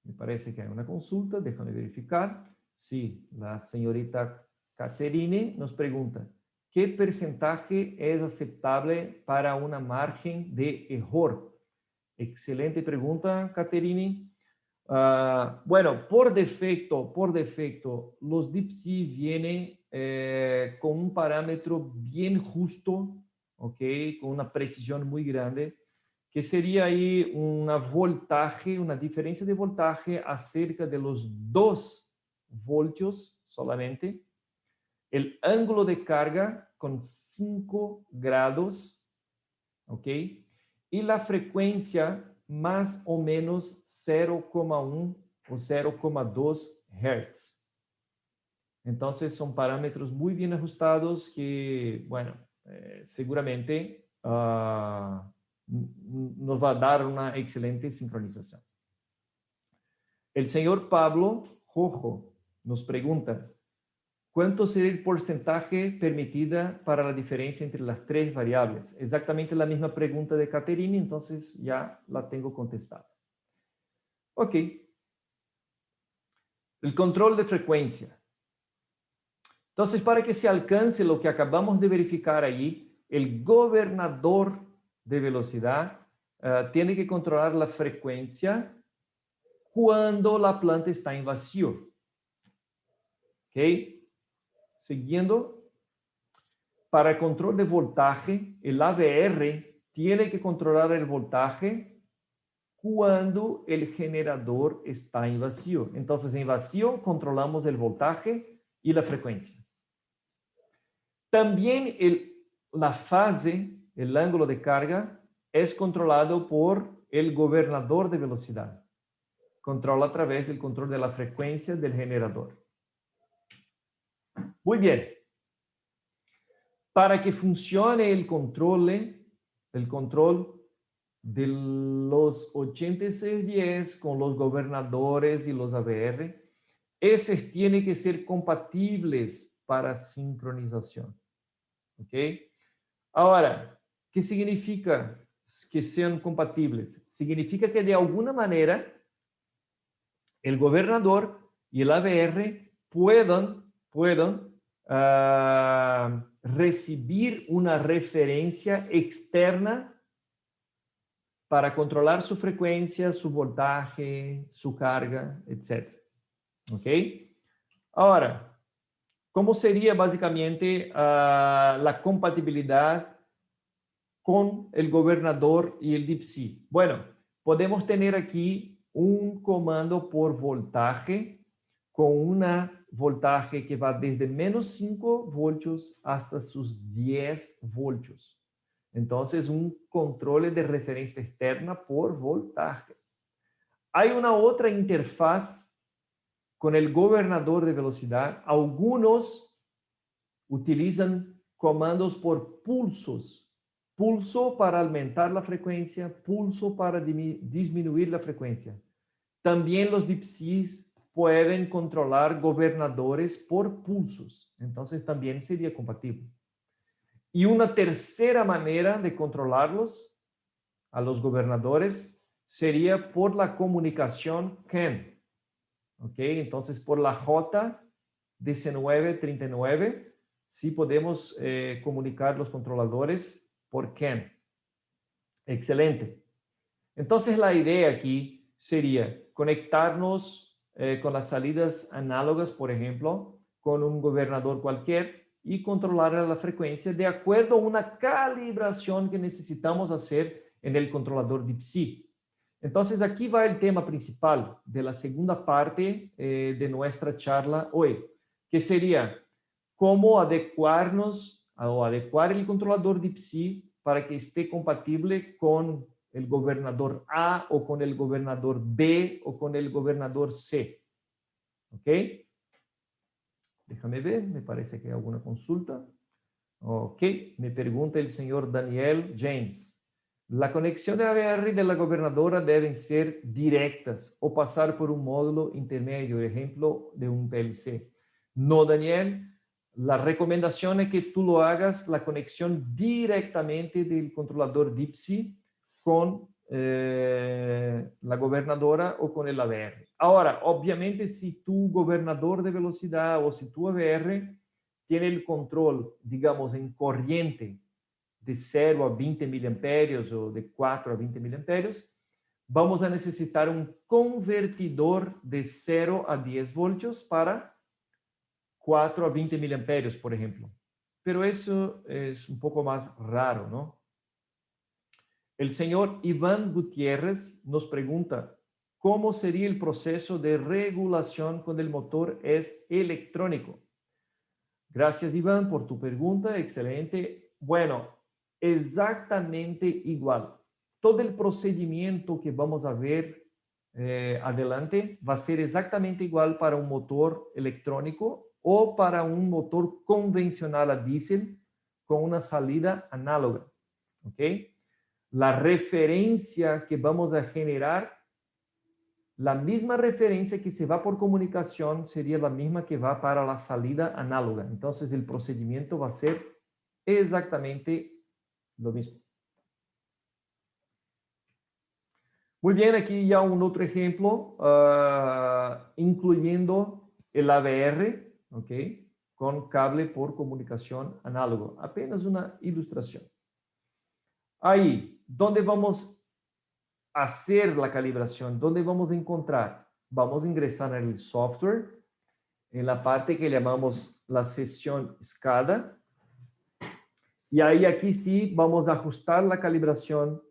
Me parece que hay una consulta, déjame verificar. Sí, la señorita Caterine nos pregunta, ¿qué porcentaje es aceptable para una margen de error? Excelente pregunta, Caterine. Bueno, por defecto, los DeepC vienen con un parámetro bien justo, ¿ok? Con una precisión muy grande, que sería ahí una voltaje, una diferencia de voltaje acerca de los 2 voltios solamente, el ángulo de carga con 5 grados, ¿ok? Y la frecuencia más o menos 0,1 o 0,2 Hz. Entonces son parámetros muy bien ajustados que, bueno, seguramente nos va a dar una excelente sincronización. El señor Pablo Jojo nos pregunta, ¿cuánto sería el porcentaje permitida para la diferencia entre las 3 variables? Exactamente la misma pregunta de Caterine, entonces ya la tengo contestada. Ok. El control de frecuencia. Entonces, para que se alcance lo que acabamos de verificar allí, el gobernador de velocidad tiene que controlar la frecuencia cuando la planta está en vacío. ¿Ok? Siguiendo. para el control de voltaje, el AVR tiene que controlar el voltaje cuando el generador está en vacío. Entonces, en vacío controlamos el voltaje y la frecuencia. También la fase, el ángulo de carga, es controlado por el gobernador de velocidad. Controla a través del control de la frecuencia del generador. Muy bien. Para que funcione el control de los 8610 con los gobernadores y los AVR, esos tienen que ser compatibles para sincronización. ¿Ok? Ahora, ¿qué significa que sean compatibles? Significa que de alguna manera el gobernador y el AVR puedan recibir una referencia externa para controlar su frecuencia, su voltaje, su carga, etc. ¿Ok? Ahora, ¿cómo sería básicamente la compatibilidad con el gobernador y el DeepC? Bueno, podemos tener aquí un comando por voltaje con una voltaje que va desde menos 5 voltios hasta sus 10 voltios. Entonces, un control de referencia externa por voltaje. Hay una otra interfaz con el gobernador de velocidad. Algunos utilizan comandos por pulsos. Pulso para aumentar la frecuencia, pulso para disminuir la frecuencia. También los DeepCs pueden controlar gobernadores por pulsos. Entonces, también sería compatible. Y una tercera manera de controlarlos a los gobernadores sería por la comunicación CAN. ¿Ok? Entonces, por la J1939, sí podemos comunicar los controladores por CAN. Excelente. Entonces, la idea aquí sería conectarnos con las salidas análogas, por ejemplo, con un gobernador cualquier y controlar la frecuencia de acuerdo a una calibración que necesitamos hacer en el controlador DeepC. Entonces, aquí va el tema principal de la segunda parte de nuestra charla hoy, que sería cómo adecuarnos o adecuar el controlador DeepC para que esté compatible con el gobernador A o con el gobernador B o con el gobernador C. ¿Ok? Déjame ver, me parece que hay alguna consulta. Ok, me pregunta el señor Daniel James. La conexión de AVR y de la gobernadora deben ser directas o pasar por un módulo intermedio, ejemplo de un PLC. No, Daniel. La recomendación es que tú lo hagas la conexión directamente del controlador DeepC con la gobernadora o con el AVR. Ahora, obviamente, si tu gobernador de velocidad o si tu AVR tiene el control, digamos, en corriente de 0 a 20 miliamperios o de 4 a 20 miliamperios, vamos a necesitar un convertidor de 0 a 10 voltios para 4 a 20 miliamperios, por ejemplo. Pero eso es un poco más raro, ¿no? El señor Iván Gutiérrez nos pregunta, ¿cómo sería el proceso de regulación cuando el motor es electrónico? Gracias, Iván, por tu pregunta. Excelente. Bueno, exactamente igual. Todo el procedimiento que vamos a ver adelante va a ser exactamente igual para un motor electrónico o para un motor convencional a diésel con una salida análoga. ¿Ok? La referencia que vamos a generar, la misma referencia que se va por comunicación sería la misma que va para la salida análoga. Entonces, el procedimiento va a ser exactamente lo mismo. Muy bien, aquí ya un otro ejemplo, incluyendo el AVR, ¿ok? Con cable por comunicación análogo. Apenas una ilustración. Ahí, ¿dónde vamos a hacer la calibración? ¿Dónde vamos a encontrar? Vamos a ingresar en el software, en la parte que llamamos la sesión SCADA. Y ahí aquí sí vamos a ajustar la calibración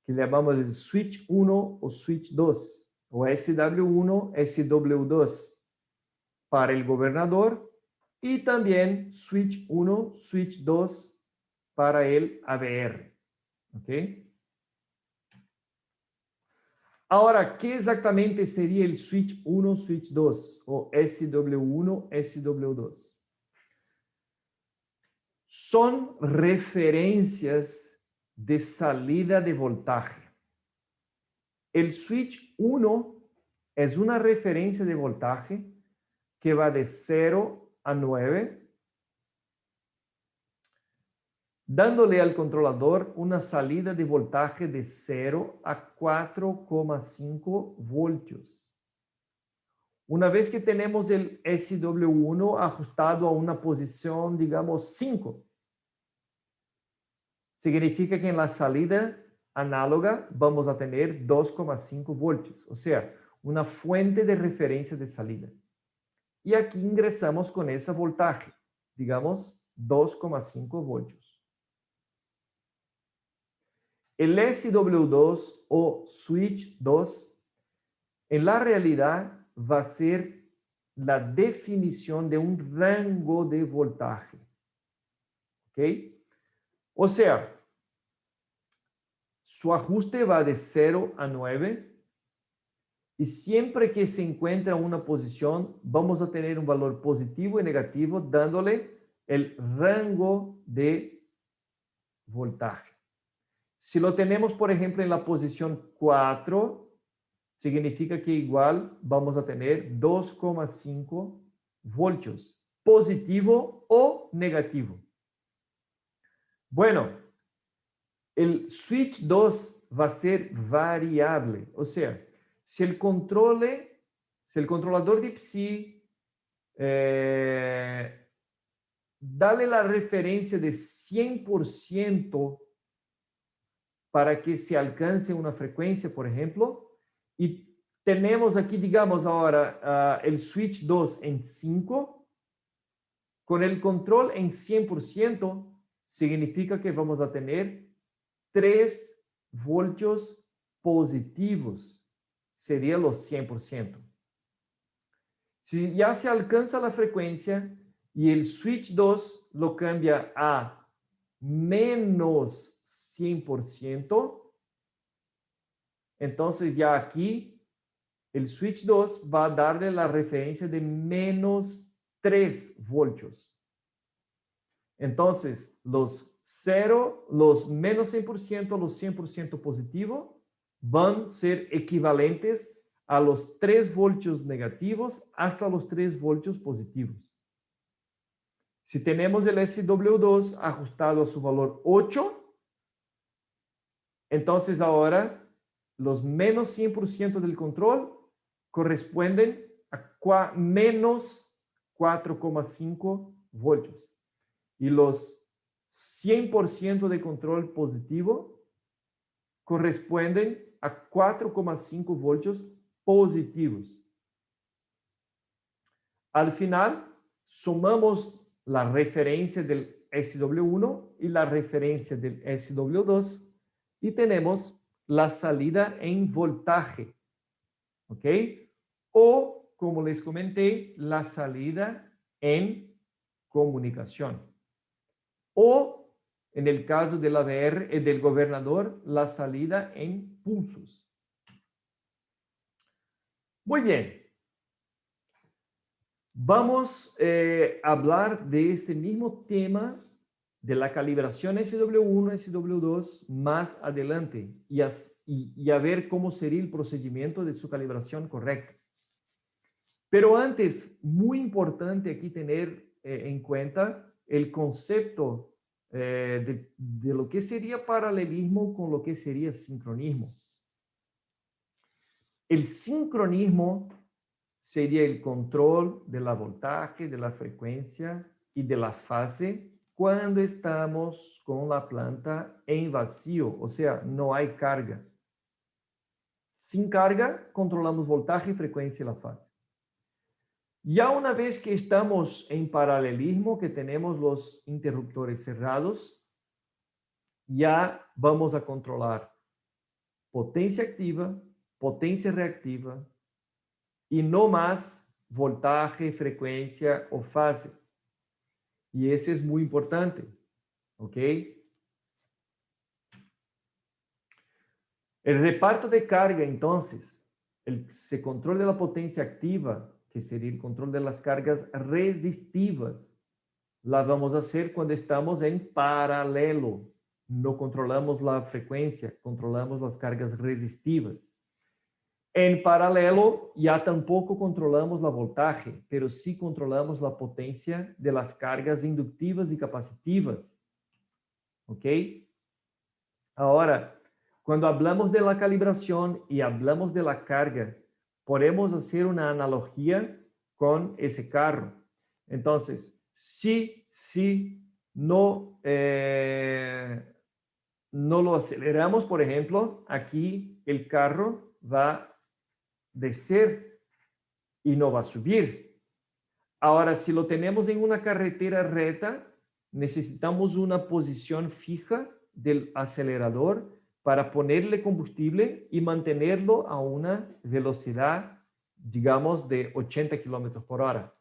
que llamamos el switch 1 o switch 2, o SW1, SW2 para el gobernador y también switch 1, switch 2 para el AVR. ¿Ok? Ahora, ¿qué exactamente sería el switch 1, switch 2 o SW1, SW2? Son referencias de salida de voltaje. El switch 1 es una referencia de voltaje que va de 0 a 9, dándole al controlador una salida de voltaje de 0 a 4,5 voltios. Una vez que tenemos el SW1 ajustado a una posición, digamos, 5, significa que en la salida análoga vamos a tener 2,5 voltios, o sea, una fuente de referencia de salida. Y aquí ingresamos con ese voltaje, digamos 2,5 voltios. El SW2 o switch 2 en la realidad va a ser la definición de un rango de voltaje. ¿Ok? O sea, su ajuste va de 0 a 9 y siempre que se encuentra en una posición vamos a tener un valor positivo y negativo dándole el rango de voltaje. Si lo tenemos, por ejemplo, en la posición 4, significa que igual vamos a tener 2,5 voltios, positivo o negativo. Bueno, el switch 2 va a ser variable, o sea, si el controlador de PSI dale la referencia de 100% para que se alcance una frecuencia, por ejemplo, y tenemos aquí, digamos ahora, el switch 2 en 5, con el control en 100%, significa que vamos a tener 3 voltios positivos, sería los 100%. Si ya se alcanza la frecuencia y el switch 2 lo cambia a menos 100%, entonces ya aquí el switch 2 va a darle la referencia de menos 3 voltios. Entonces, los menos 100%, los 100% positivo van a ser equivalentes a los 3 voltios negativos hasta los 3 voltios positivos. Si tenemos el SW2 ajustado a su valor 8, entonces ahora los menos 100% del control corresponden a menos 4,5 voltios. Y los 100% de control positivo corresponden a 4,5 voltios positivos. Al final, sumamos la referencia del SW1 y la referencia del SW2 y tenemos la salida en voltaje. ¿Ok? O, como les comenté, la salida en comunicación. O, en el caso del AVR y del gobernador, la salida en pulsos. Muy bien. Vamos a hablar de ese mismo tema de la calibración SW1, SW2 más adelante y a ver cómo sería el procedimiento de su calibración correcta. Pero antes, muy importante aquí tener en cuenta el concepto de lo que sería paralelismo con lo que sería sincronismo. El sincronismo sería el control de la voltaje, de la frecuencia y de la fase cuando estamos con la planta en vacío, o sea, no hay carga. Sin carga, controlamos voltaje, frecuencia y la fase. Ya una vez que estamos en paralelismo, que tenemos los interruptores cerrados, ya vamos a controlar potencia activa, potencia reactiva y no más voltaje, frecuencia o fase. Y eso es muy importante, ¿ok? El reparto de carga, entonces, se controla la potencia activa, que sería el control de las cargas resistivas. La vamos a hacer cuando estamos en paralelo. No controlamos la frecuencia, controlamos las cargas resistivas. En paralelo, ya tampoco controlamos la voltaje, pero sí controlamos la potencia de las cargas inductivas y capacitivas. ¿Ok? Ahora, cuando hablamos de la calibración y hablamos de la carga, podemos hacer una analogía con ese carro. Entonces, si no, no lo aceleramos, por ejemplo, aquí el carro va a descer y no va a subir. Ahora, si lo tenemos en una carretera recta, necesitamos una posición fija del acelerador para ponerle combustible y mantenerlo a una velocidad, digamos, de 80 kilómetros por hora.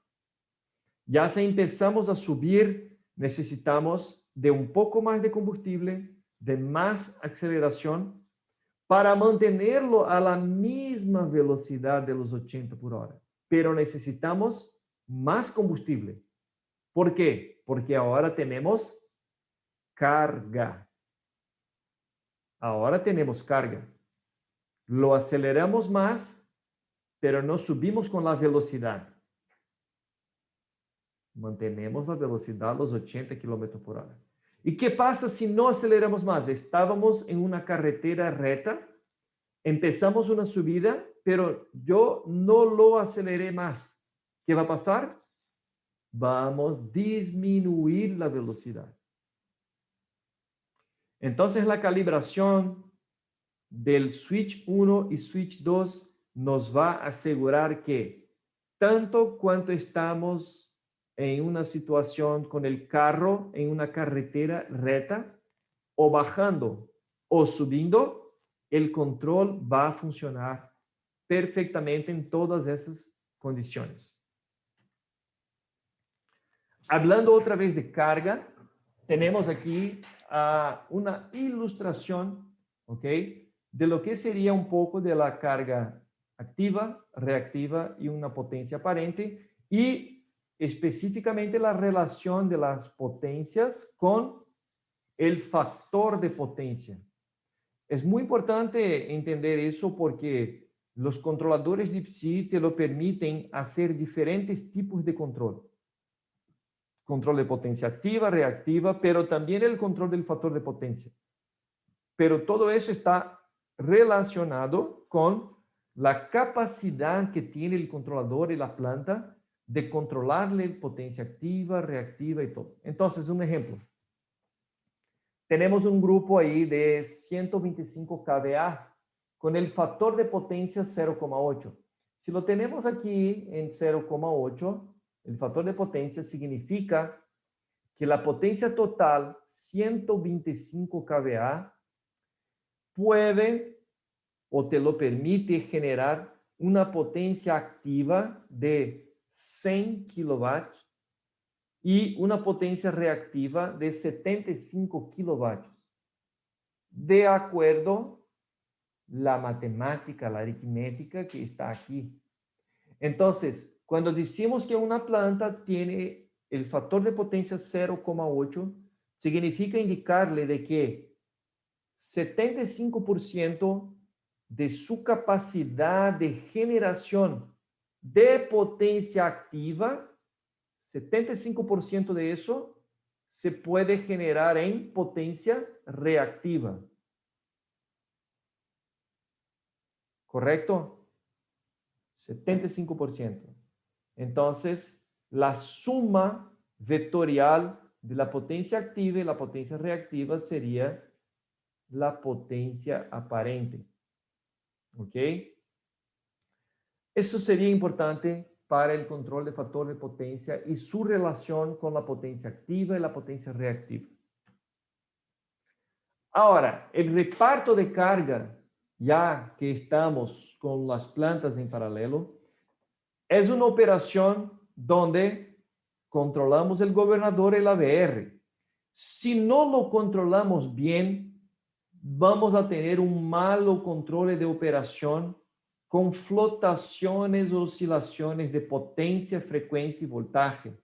Ya si empezamos a subir, necesitamos de un poco más de combustible, de más aceleración, para mantenerlo a la misma velocidad de los 80 por hora. Pero necesitamos más combustible. ¿Por qué? Porque ahora tenemos carga. Ahora tenemos carga. Lo aceleramos más, pero no subimos con la velocidad. Mantenemos la velocidad a los 80 kilómetros por hora. ¿Y qué pasa si no aceleramos más? Estábamos en una carretera recta, empezamos una subida, pero yo no lo aceleré más. ¿Qué va a pasar? Vamos a disminuir la velocidad. Entonces la calibración del switch 1 y switch 2 nos va a asegurar que tanto cuanto estamos en una situación con el carro en una carretera recta o bajando o subiendo, el control va a funcionar perfectamente en todas esas condiciones. Hablando otra vez de carga, tenemos aquí una ilustración, ¿ok? De lo que sería un poco de la carga activa, reactiva y una potencia aparente y específicamente la relación de las potencias con el factor de potencia. Es muy importante entender eso porque los controladores de PSI te lo permiten hacer diferentes tipos de control. Control de potencia activa, reactiva, pero también el control del factor de potencia. Pero todo eso está relacionado con la capacidad que tiene el controlador y la planta de controlarle potencia activa, reactiva y todo. Entonces, un ejemplo. Tenemos un grupo ahí de 125 kVA con el factor de potencia 0,8. Si lo tenemos aquí en 0,8, el factor de potencia significa que la potencia total, 125 kVA, puede o te lo permite generar una potencia activa de 100 kilovatios y una potencia reactiva de 75 kilovatios. De acuerdo la matemática, la aritmética que está aquí. Entonces, cuando decimos que una planta tiene el factor de potencia 0,8, significa indicarle de que 75% de su capacidad de generación de potencia activa, 75% de eso se puede generar en potencia reactiva. ¿Correcto? 75%. Entonces, la suma vectorial de la potencia activa y la potencia reactiva sería la potencia aparente. ¿Ok? Eso sería importante para el control de factor de potencia y su relación con la potencia activa y la potencia reactiva. Ahora, el reparto de carga, ya que estamos con las plantas en paralelo, es una operación donde controlamos el gobernador y el ABR. Si no lo controlamos bien, vamos a tener un malo control de operación con flotaciones o oscilaciones de potencia, frecuencia y voltaje.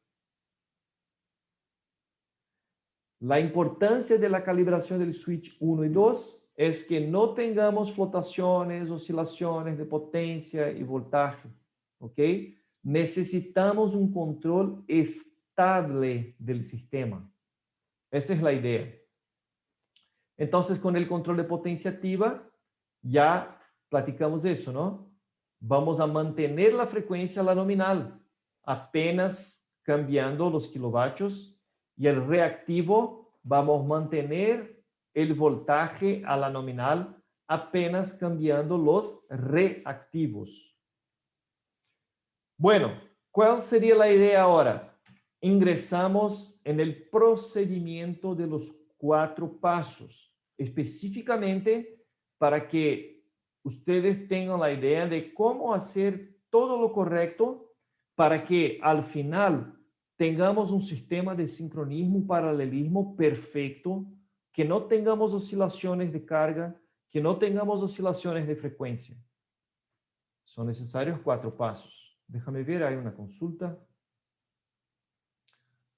La importancia de la calibración del switch 1 y 2 es que no tengamos flotaciones, oscilaciones de potencia y voltaje, ¿ok? Necesitamos un control estable del sistema. Esa es la idea. Entonces, con el control de potencia activa, ya platicamos eso, ¿no? Vamos a mantener la frecuencia a la nominal, apenas cambiando los kilovatios, y el reactivo vamos a mantener el voltaje a la nominal, apenas cambiando los reactivos. Bueno, ¿cuál sería la idea ahora? Ingresamos en el procedimiento de los 4 pasos, específicamente para que ustedes tengan la idea de cómo hacer todo lo correcto para que al final tengamos un sistema de sincronismo, paralelismo perfecto, que no tengamos oscilaciones de carga, que no tengamos oscilaciones de frecuencia. Son necesarios 4 pasos. Déjame ver, hay una consulta.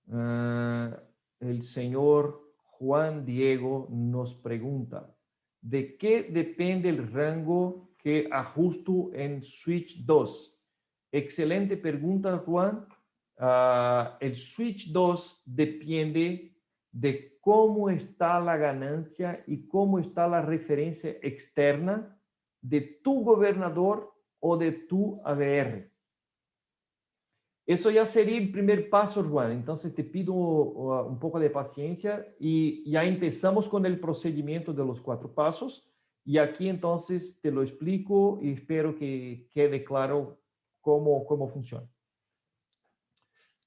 El señor Juan Diego nos pregunta, ¿de qué depende el rango que ajusto en switch 2? Excelente pregunta, Juan. El switch 2 depende de cómo está la ganancia y cómo está la referencia externa de tu gobernador o de tu ABR. Eso ya sería el primer paso, Juan. Entonces te pido un poco de paciencia y ya empezamos con el procedimiento de los 4 pasos. Y aquí entonces te lo explico y espero que quede claro cómo funciona.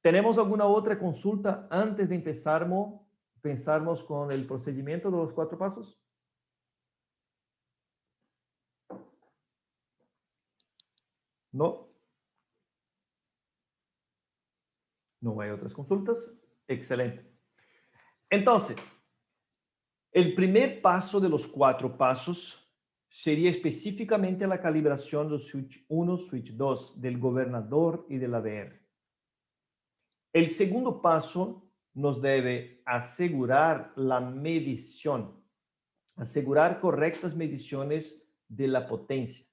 ¿Tenemos alguna otra consulta antes de pensarmos con el procedimiento de los 4 pasos? ¿No? No hay otras consultas. Excelente. Entonces, el primer paso de los 4 pasos sería específicamente la calibración del switch 1, switch 2, del gobernador y del ABR. El segundo paso nos debe asegurar la medición, asegurar correctas mediciones de la potencia.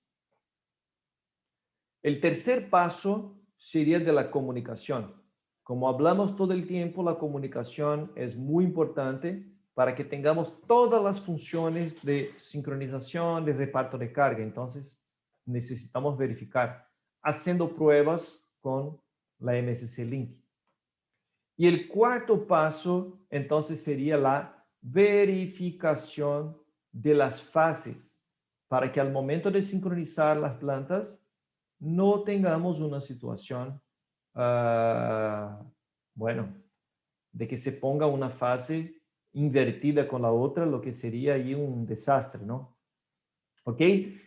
El tercer paso sería de la comunicación. Como hablamos todo el tiempo, la comunicación es muy importante para que tengamos todas las funciones de sincronización, de reparto de carga. Entonces, necesitamos verificar, haciendo pruebas con la MSC Link. Y el cuarto paso, entonces, sería la verificación de las fases, para que al momento de sincronizar las plantas, no tengamos una situación, bueno, de que se ponga una fase invertida con la otra, lo que sería ahí un desastre, ¿no? ¿Ok?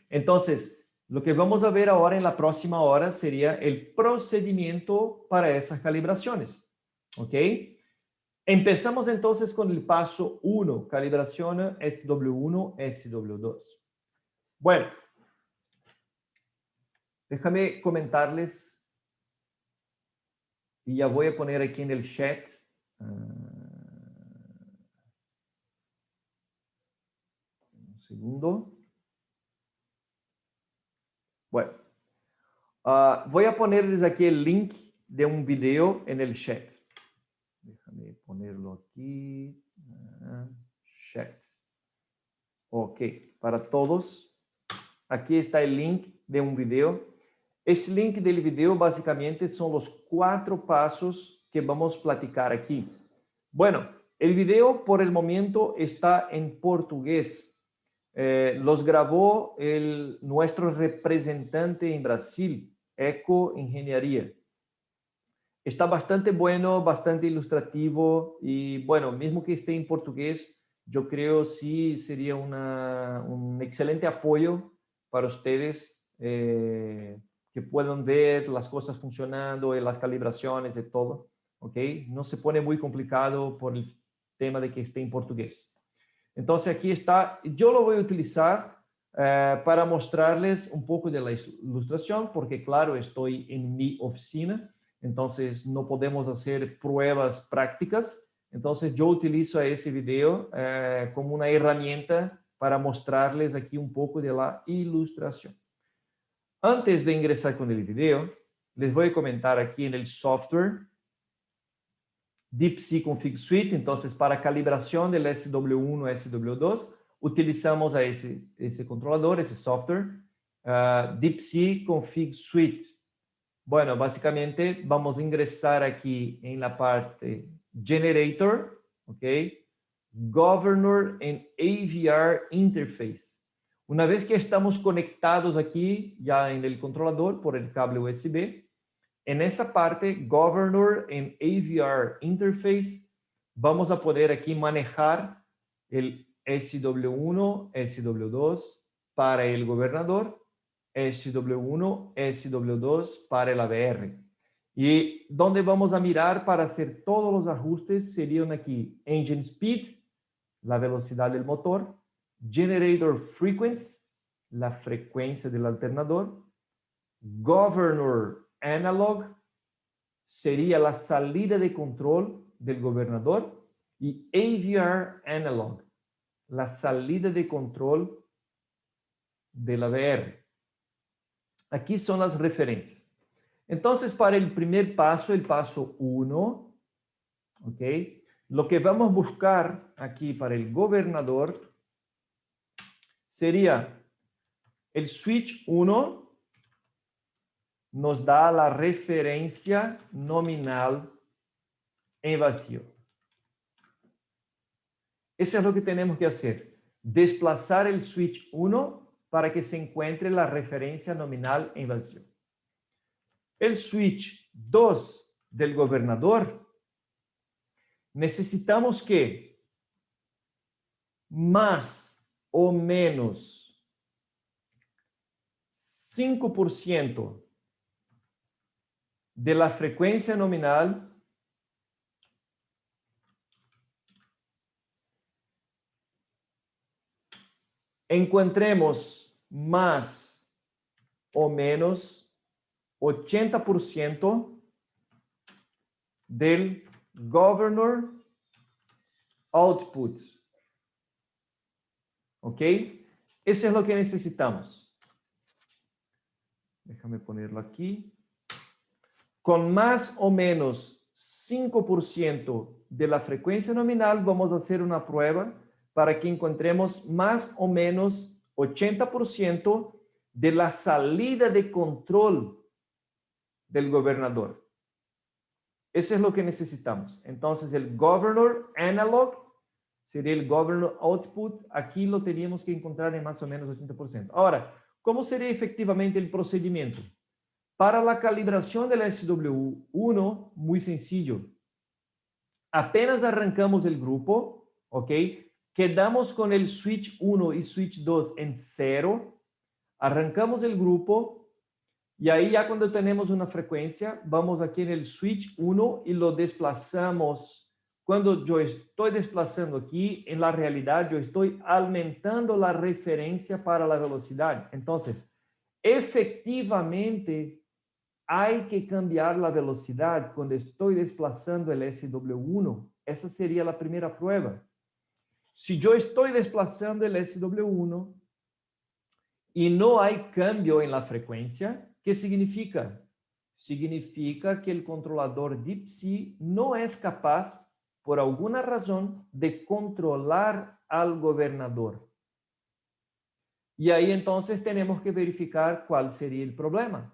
Entonces, lo que vamos a ver ahora en la próxima hora sería el procedimiento para esas calibraciones. ¿Ok? Empezamos entonces con el paso 1, calibración SW1, SW2. Bueno, déjame comentarles, y ya voy a poner aquí en el chat. Un segundo. Bueno, voy a ponerles aquí el link de un video en el chat. Déjame ponerlo aquí. Chat. Ok, para todos. Aquí está el link de un video. Este link del video básicamente son los 4 pasos que vamos a platicar aquí. Bueno, el video por el momento está en portugués. Los grabó nuestro representante en Brasil, Eco Ingeniería. Está bastante bueno, bastante ilustrativo y bueno, mismo que esté en portugués, yo creo sí sería un excelente apoyo para ustedes que puedan ver las cosas funcionando y las calibraciones de todo, ¿ok? No se pone muy complicado por el tema de que esté en portugués. Entonces aquí está, yo lo voy a utilizar para mostrarles un poco de la ilustración, porque claro, estoy en mi oficina, entonces no podemos hacer pruebas prácticas. Entonces yo utilizo ese video como una herramienta para mostrarles aquí un poco de la ilustración. Antes de ingresar con el video, les voy a comentar aquí en el software DeepSea Config Suite. Entonces, para calibración del SW1 SW2, utilizamos a ese controlador, ese software, DeepSea Config Suite. Bueno, básicamente vamos a ingresar aquí en la parte Generator, ¿ok? Governor and AVR Interface. Una vez que estamos conectados aquí ya en el controlador por el cable USB, en esa parte Governor and AVR Interface vamos a poder aquí manejar el SW1, SW2 para el gobernador, SW1, SW2 para el AVR. Y donde vamos a mirar para hacer todos los ajustes serían aquí Engine Speed, la velocidad del motor, Generator Frequency, la frecuencia del alternador, Governor Analog, sería la salida de control del gobernador, y AVR Analog, la salida de control del AVR. Aquí son las referencias. Entonces, para el primer paso, el paso 1, ¿ok? Lo que vamos a buscar aquí para el gobernador sería el switch 1 nos da la referencia nominal en vacío. Eso es lo que tenemos que hacer. Desplazar el switch 1 para que se encuentre la referencia nominal en vacío. El switch 2 del gobernador, necesitamos que más o menos 5% de la frecuencia nominal encontremos más o menos 80% del governor output. ¿Ok? Eso es lo que necesitamos. Déjame ponerlo aquí. Con más o menos 5% de la frecuencia nominal, vamos a hacer una prueba para que encontremos más o menos 80% de la salida de control del gobernador. Eso es lo que necesitamos. Entonces, el governor analog sería el governor output. Aquí lo teníamos que encontrar en más o menos 80%. Ahora, ¿cómo sería efectivamente el procedimiento? Para la calibración del SW1, muy sencillo. Apenas arrancamos el grupo, ¿ok? Quedamos con el switch 1 y switch 2 en 0. Arrancamos el grupo y ahí ya cuando tenemos una frecuencia, vamos aquí en el switch 1 y lo desplazamos. Cuando yo estoy desplazando aquí, en la realidad yo estoy aumentando la referencia para la velocidad. Entonces, efectivamente, hay que cambiar la velocidad cuando estoy desplazando el SW1. Esa sería la primera prueba. Si yo estoy desplazando el SW1 y no hay cambio en la frecuencia, ¿qué significa? Significa que el controlador DeepSea no es capaz, por alguna razón, de controlar al gobernador. Y ahí entonces tenemos que verificar cuál sería el problema.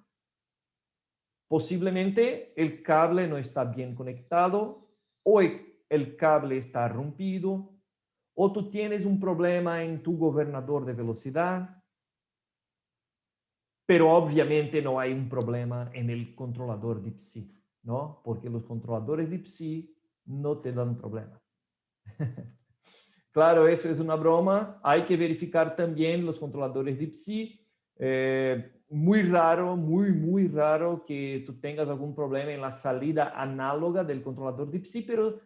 Posiblemente el cable no está bien conectado, o el cable está rompido, o tú tienes un problema en tu gobernador de velocidad, pero obviamente no hay un problema en el controlador DeepSea, ¿no? Porque los controladores DeepSea no te dan problema. Claro, eso es una broma. Hay que verificar también los controladores de PSI. Muy raro, muy raro que tú tengas algún problema en la salida análoga del controlador de PSI, pero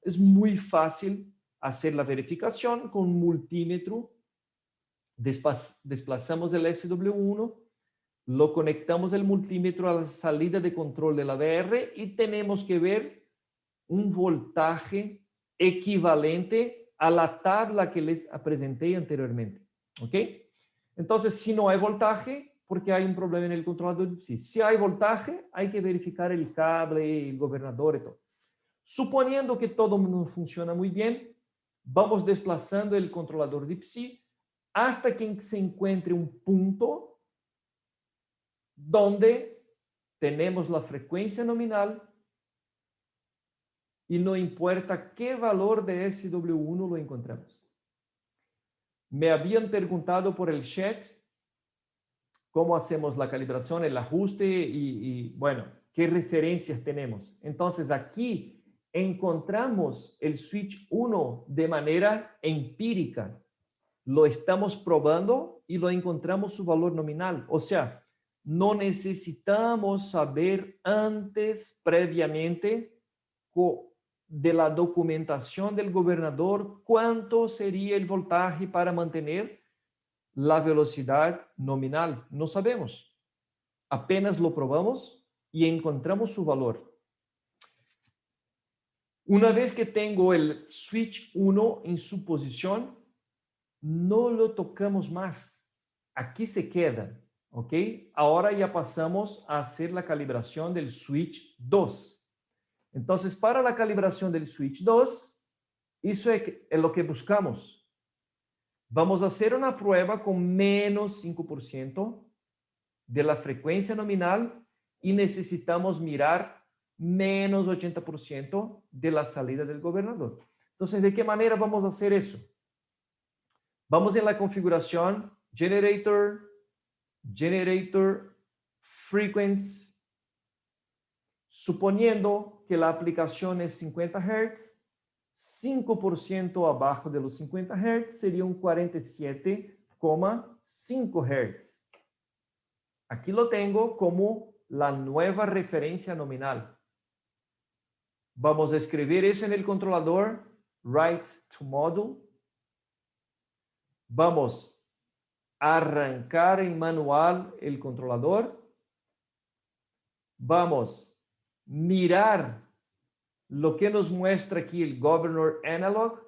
es muy fácil hacer la verificación con un multímetro. Desplazamos el SW1, lo conectamos el multímetro a la salida de control de la VR y tenemos que ver un voltaje equivalente a la tabla que les presenté anteriormente. ¿Ok? Entonces, si no hay voltaje, porque hay un problema en el controlador. Si hay voltaje, hay que verificar el cable, el gobernador y todo. Suponiendo que todo funciona muy bien, vamos desplazando el controlador de PSI hasta que se encuentre un punto donde tenemos la frecuencia nominal y no importa qué valor de SW1 lo encontramos. Me habían preguntado por el chat cómo hacemos la calibración, el ajuste y bueno, qué referencias tenemos. Entonces aquí encontramos el switch 1 de manera empírica. Lo estamos probando y lo encontramos su valor nominal. O sea, no necesitamos saber antes, previamente, de la documentación del gobernador, cuánto sería el voltaje para mantener la velocidad nominal. No sabemos. Apenas lo probamos y encontramos su valor. Una vez que tengo el switch 1 en su posición, no lo tocamos más. Aquí se queda, ¿ok? Ahora ya pasamos a hacer la calibración del switch 2. Entonces, para la calibración del switch 2, eso es lo que buscamos. Vamos a hacer una prueba con menos 5% de la frecuencia nominal y necesitamos mirar menos 80% de la salida del gobernador. Entonces, ¿de qué manera vamos a hacer eso? Vamos en la configuración Generator, Frequency. Suponiendo que la aplicación es 50 Hz, 5% abajo de los 50 Hz sería un 47,5 Hz. Aquí lo tengo como la nueva referencia nominal. Vamos a escribir eso en el controlador, write to module. Vamos a arrancar en manual el controlador. Vamos a mirar lo que nos muestra aquí el Governor Analog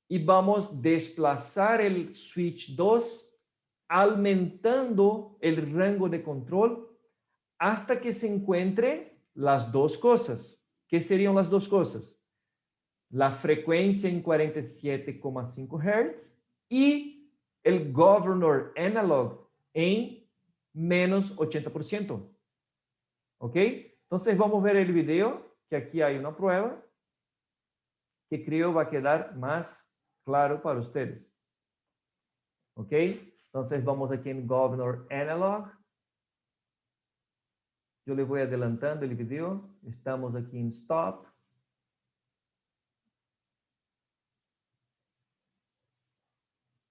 y vamos a desplazar el switch 2 aumentando el rango de control hasta que se encuentre las dos cosas. ¿Qué serían las dos cosas? La frecuencia en 47,5 Hz y el Governor Analog en menos 80%. ¿Ok? Entonces vamos a ver el video, que aquí hay una prueba que creo va a quedar más claro para ustedes. ¿Ok? Entonces vamos aquí en Governor Analog. Yo le voy adelantando el video. Estamos aquí en Stop.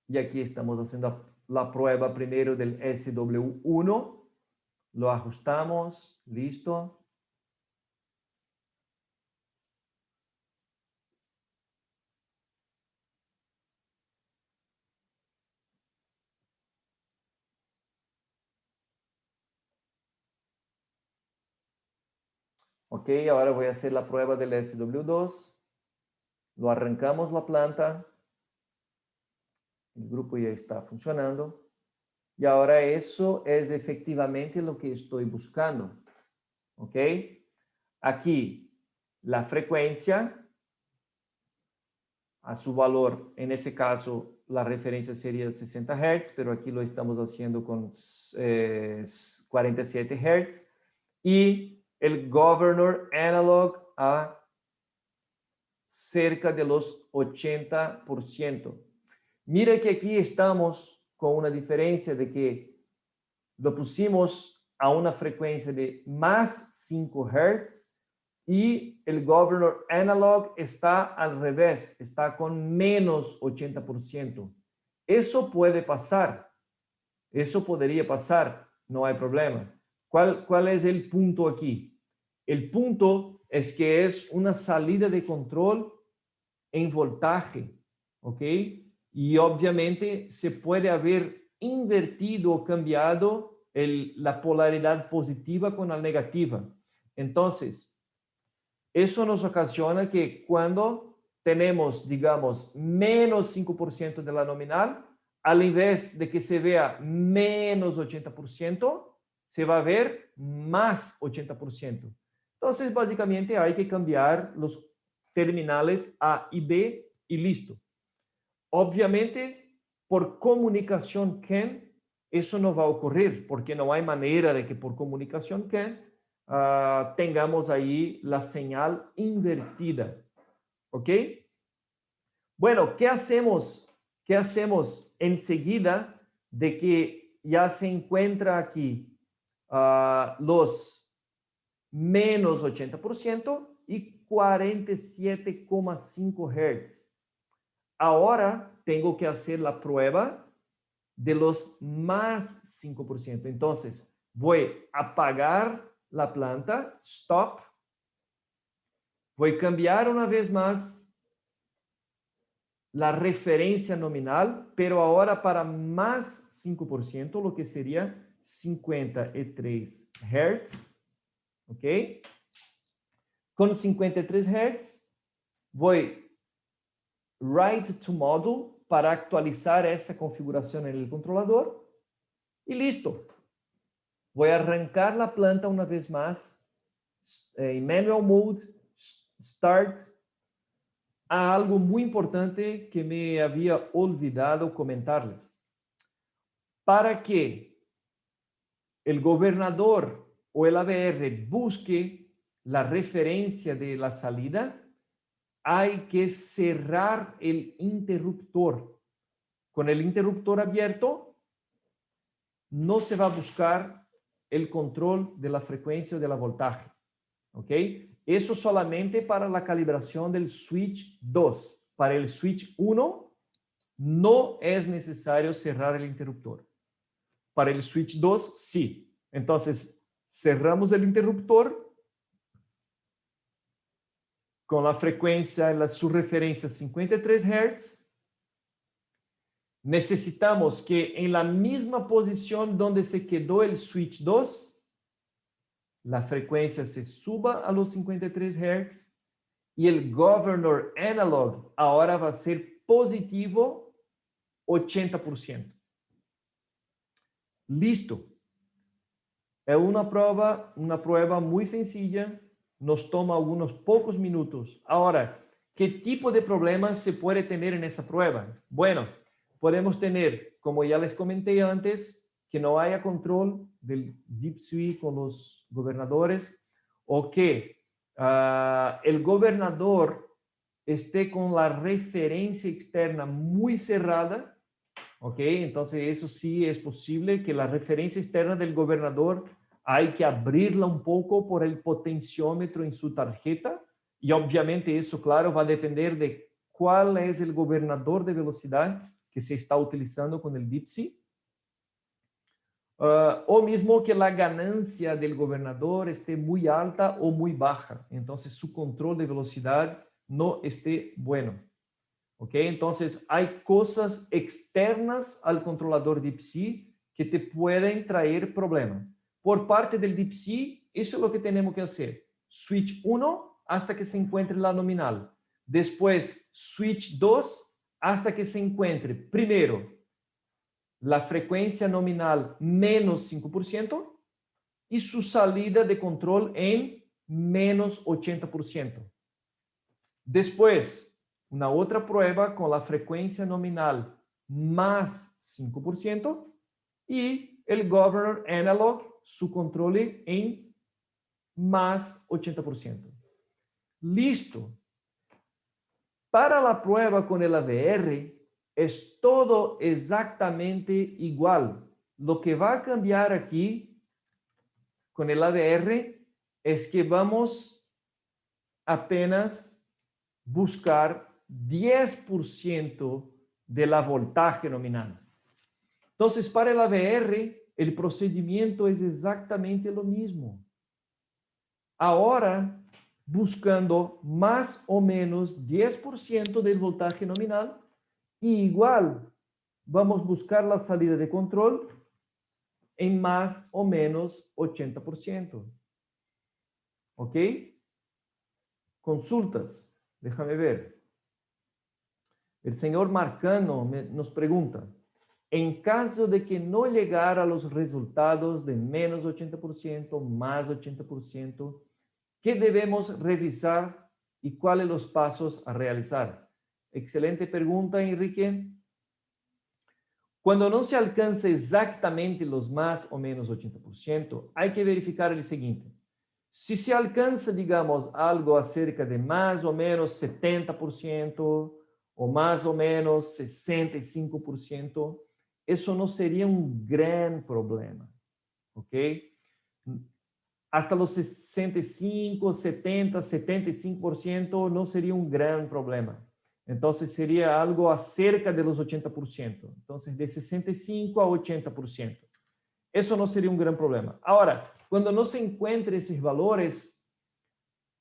Y aquí estamos haciendo la prueba primero del SW1. Lo ajustamos. Listo. Ok, ahora voy a hacer la prueba del SW2. Lo arrancamos la planta. El grupo ya está funcionando. Y ahora eso es efectivamente lo que estoy buscando. ¿Ok? Aquí la frecuencia a su valor, en ese caso la referencia sería 60 Hz, pero aquí lo estamos haciendo con 47 Hz. Y el Governor Analog a cerca de los 80%. Mira que aquí estamos con una diferencia de que lo pusimos a una frecuencia de más 5 Hz y el governor analog está al revés, está con menos 80%. Eso puede pasar, eso podría pasar, no hay problema. ¿Cuál es el punto aquí? El punto es que es una salida de control en voltaje, ¿ok? Y obviamente se puede haber invertido o cambiado la polaridad positiva con la negativa. Entonces, eso nos ocasiona que cuando tenemos, digamos, menos 5% de la nominal, al invés de que se vea menos 80%, se va a ver más 80%. Entonces, básicamente hay que cambiar los terminales A y B y listo. Obviamente, por comunicación CAN, eso no va a ocurrir, porque no hay manera de que por comunicación CAN tengamos ahí la señal invertida. ¿Ok? Bueno, ¿qué hacemos? ¿Qué hacemos enseguida de que ya se encuentra aquí los menos 80% y 47,5 Hz? Ahora tengo que hacer la prueba de los más 5%. Entonces, voy a apagar la planta, stop. Voy a cambiar una vez más la referencia nominal, pero ahora para más 5%, lo que sería 53 Hz. ¿Ok? Con 53 Hz, voy write to module para actualizar esa configuración en el controlador y listo. Voy a arrancar la planta una vez más en manual mode, start. Algo muy importante que me había olvidado comentarles. Para que el gobernador o el AVR busque la referencia de la salida, hay que cerrar el interruptor. Con el interruptor abierto, no se va a buscar el control de la frecuencia o de la voltaje. ¿Ok? Eso solamente para la calibración del switch 2. Para el switch 1, no es necesario cerrar el interruptor. Para el switch 2, sí. Entonces, cerramos el interruptor con la frecuencia, su referencia 53 Hz. Necesitamos que en la misma posición donde se quedó el switch 2, la frecuencia se suba a los 53 Hz y el governor analog ahora va a ser positivo 80%. Listo. Es una prueba muy sencilla. Nos toma algunos pocos minutos. Ahora, ¿qué tipo de problemas se puede tener en esa prueba? Bueno, podemos tener, como ya les comenté antes, que no haya control del DeepSUI con los gobernadores o que el gobernador esté con la referencia externa muy cerrada. ¿Ok? Entonces, eso sí es posible que la referencia externa del gobernador hay que abrirla un poco por el potenciómetro en su tarjeta y obviamente eso, claro, va a depender de cuál es el gobernador de velocidad que se está utilizando con el DeepSea. O mismo que la ganancia del gobernador esté muy alta o muy baja. Entonces, su control de velocidad no esté bueno. ¿Ok? Entonces, hay cosas externas al controlador DeepSea que te pueden traer problemas. Por parte del DeepSea, eso es lo que tenemos que hacer. Switch 1 hasta que se encuentre la nominal. Después, switch 2 hasta que se encuentre, primero, la frecuencia nominal menos 5% y su salida de control en menos 80%. Después, una otra prueba con la frecuencia nominal más 5% y el governor analog, su control en más 80%. Listo. Para la prueba con el AVR es todo exactamente igual. Lo que va a cambiar aquí con el AVR es que vamos apenas buscar 10% de la voltaje nominal. Entonces, para el AVR, el procedimiento es exactamente lo mismo. Ahora, buscando más o menos 10% del voltaje nominal, y igual vamos a buscar la salida de control en más o menos 80%. ¿Ok? Consultas. Déjame ver. El señor Marcano nos pregunta, en caso de que no llegara a los resultados de menos 80%, más 80%, ¿qué debemos revisar y cuáles los pasos a realizar? Excelente pregunta, Enrique. Cuando no se alcanza exactamente los más o menos 80%, hay que verificar el siguiente. Si se alcanza, digamos, algo acerca de más o menos 70% o más o menos 65%, eso no sería un gran problema, ¿ok? Hasta los 65, 70, 75% no sería un gran problema. Entonces sería algo acerca de los 80%. Entonces de 65 a 80%. Eso no sería un gran problema. Ahora, cuando no se encuentren esos valores,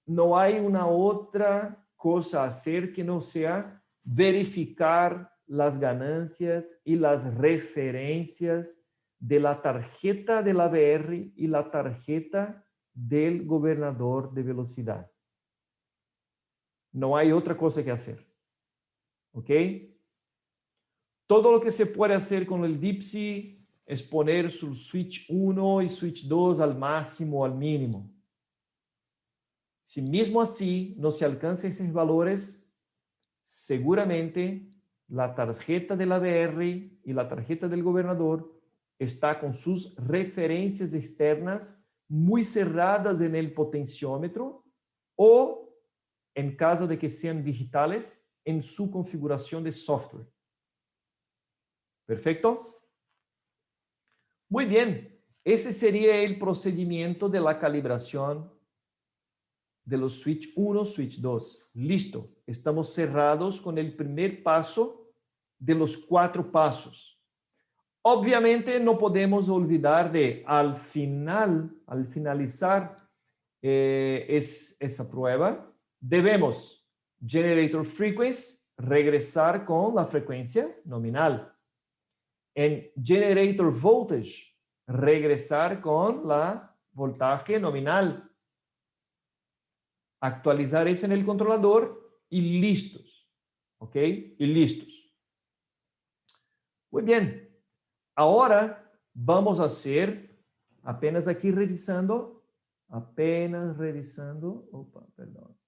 no hay una otra cosa a hacer que no sea verificar las ganancias y las referencias de la tarjeta del AVR y la tarjeta del gobernador de velocidad. No hay otra cosa que hacer. ¿Ok? Todo lo que se puede hacer con el DIPSI es poner su switch 1 y switch 2 al máximo o al mínimo. Si mismo así no se alcanzan esos valores, seguramente la tarjeta del AVR y la tarjeta del gobernador está con sus referencias externas muy cerradas en el potenciómetro o, en caso de que sean digitales, en su configuración de software. ¿Perfecto? Muy bien. Ese sería el procedimiento de la calibración de los switch 1, switch 2. Listo. Estamos cerrados con el primer paso de los 4 pasos. Obviamente no podemos olvidar de al finalizar esa prueba, debemos generator frequency, regresar con la frecuencia nominal. En generator voltage, regresar con la voltaje nominal. Actualizar eso en el controlador y listos. ¿Ok? Y listos. Muy bien. Ahora vamos a hacer, apenas aquí revisando, opa, perdón.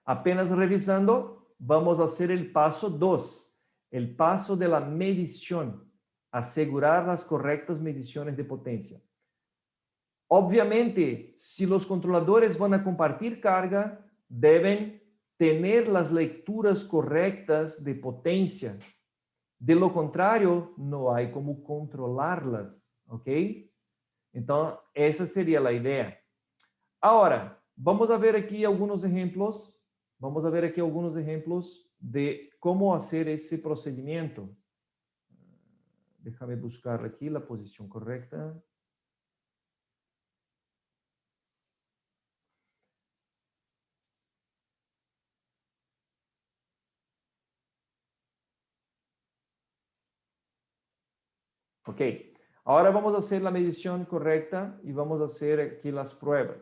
Apenas revisando, vamos a hacer el paso 2, el paso de la medición, asegurar las correctas mediciones de potencia. Obviamente, si los controladores van a compartir carga, deben tener las lecturas correctas de potencia. De lo contrario, no hay como controlarlas, ¿ok? Entonces, esa sería la idea. Ahora, vamos a ver aquí algunos ejemplos. Vamos a ver aquí algunos ejemplos de cómo hacer ese procedimiento. Déjame buscar aquí la posición correcta. Ok, ahora vamos a hacer la medición correcta y vamos a hacer aquí las pruebas.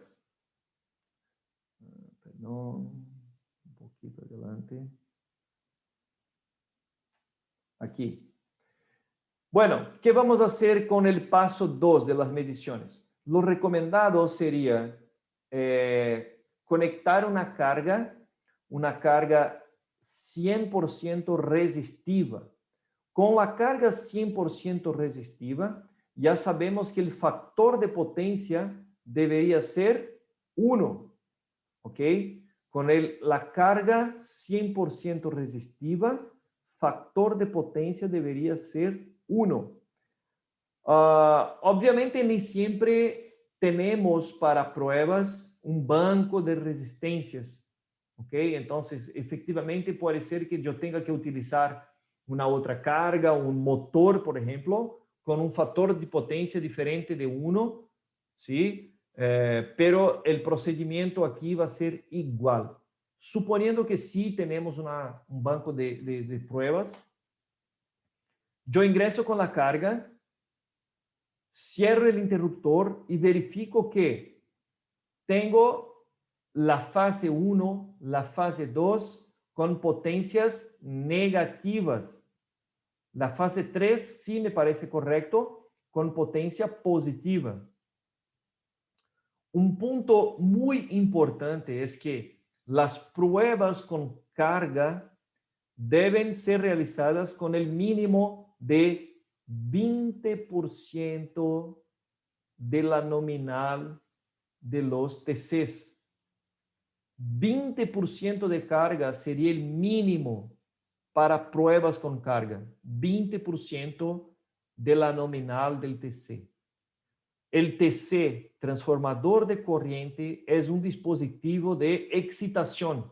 Perdón, un poquito adelante. Aquí. Bueno, ¿qué vamos a hacer con el paso 2 de las mediciones? Lo recomendado sería conectar una carga 100% resistiva. Con la carga 100% resistiva, ya sabemos que el factor de potencia debería ser 1, ¿ok? Con la carga 100% resistiva, factor de potencia debería ser 1. Obviamente, ni siempre tenemos para pruebas un banco de resistencias. ¿Ok? Entonces, efectivamente puede ser que yo tenga que utilizar una otra carga, un motor, por ejemplo, con un factor de potencia diferente de 1, ¿sí? Pero el procedimiento aquí va a ser igual. Suponiendo que sí tenemos un banco de pruebas, yo ingreso con la carga, cierro el interruptor y verifico que tengo la fase 1, la fase 2 con potencias negativas. La fase 3 sí me parece correcto, con potencia positiva. Un punto muy importante es que las pruebas con carga deben ser realizadas con el mínimo de 20% de la nominal de los TCs. 20% de carga sería el mínimo para pruebas con carga. 20% de la nominal del TC. El TC, transformador de corriente, es un dispositivo de excitación.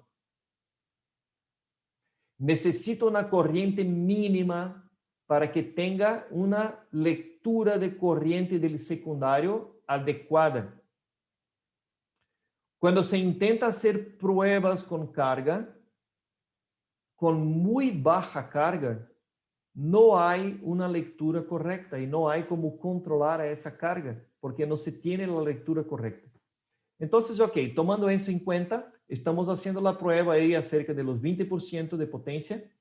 Necesito una corriente mínima para que tenga una lectura de corriente del secundario adecuada. Cuando se intenta hacer pruebas con carga, con muy baja carga, no hay una lectura correcta y no hay cómo controlar a esa carga, porque no se tiene la lectura correcta. Entonces, ok, tomando eso en cuenta, estamos haciendo la prueba ahí acerca de los 20% de potencia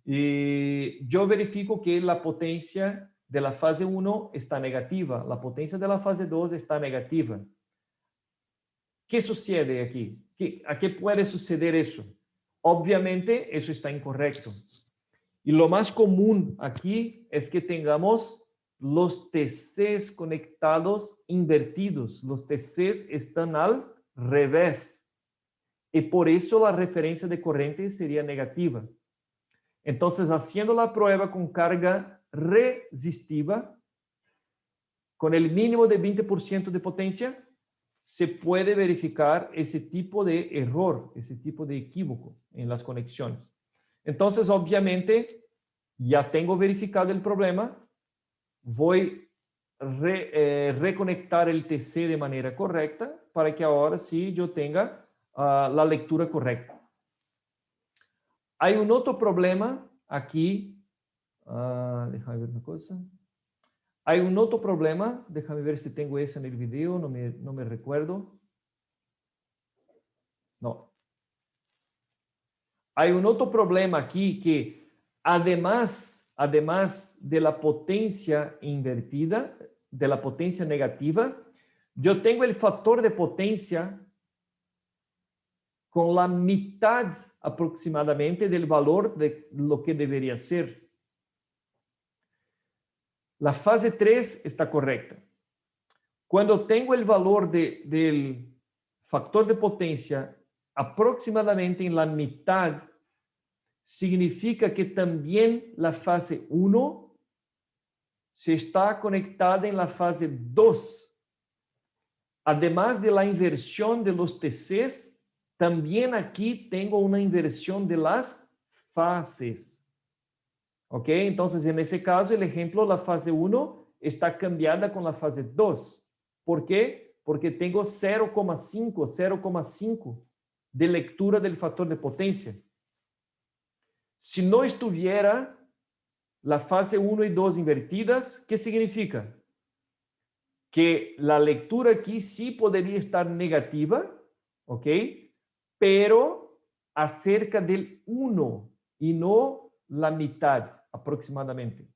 y yo verifico que la potencia de la fase 1 está negativa, la potencia de la fase 2 está negativa. ¿Qué sucede aquí? ¿A qué puede suceder eso? Obviamente, eso está incorrecto. Y lo más común aquí es que tengamos los TCs conectados invertidos. Los TCs están al revés. Y por eso la referencia de corriente sería negativa. Entonces, haciendo la prueba con carga resistiva, con el mínimo de 20% de potencia, se puede verificar ese tipo de error, ese tipo de equívoco en las conexiones. Entonces, obviamente, ya tengo verificado el problema, voy a reconectar el TC de manera correcta para que ahora sí yo tenga la lectura correcta. Hay un otro problema aquí, déjame ver una cosa. Hay un otro problema, déjame ver si tengo eso en el video, no me recuerdo. No. Hay un otro problema aquí que además de la potencia invertida, de la potencia negativa, yo tengo el factor de potencia con la mitad aproximadamente del valor de lo que debería ser. La fase 3 está correcta. Cuando tengo el valor del factor de potencia aproximadamente en la mitad, significa que también la fase 1 se está conectada en la fase 2. Además de la inversión de los TCs, también aquí tengo una inversión de las fases. ¿Ok? Entonces, en ese caso, el ejemplo, la fase 1 está cambiada con la fase 2. ¿Por qué? Porque tengo 0,5 de lectura del factor de potencia. Si no estuviera la fase 1 y 2 invertidas, ¿qué significa? Que la lectura aquí sí podría estar negativa, ¿ok? Pero acerca del 1 y no la mitad aproximadamente.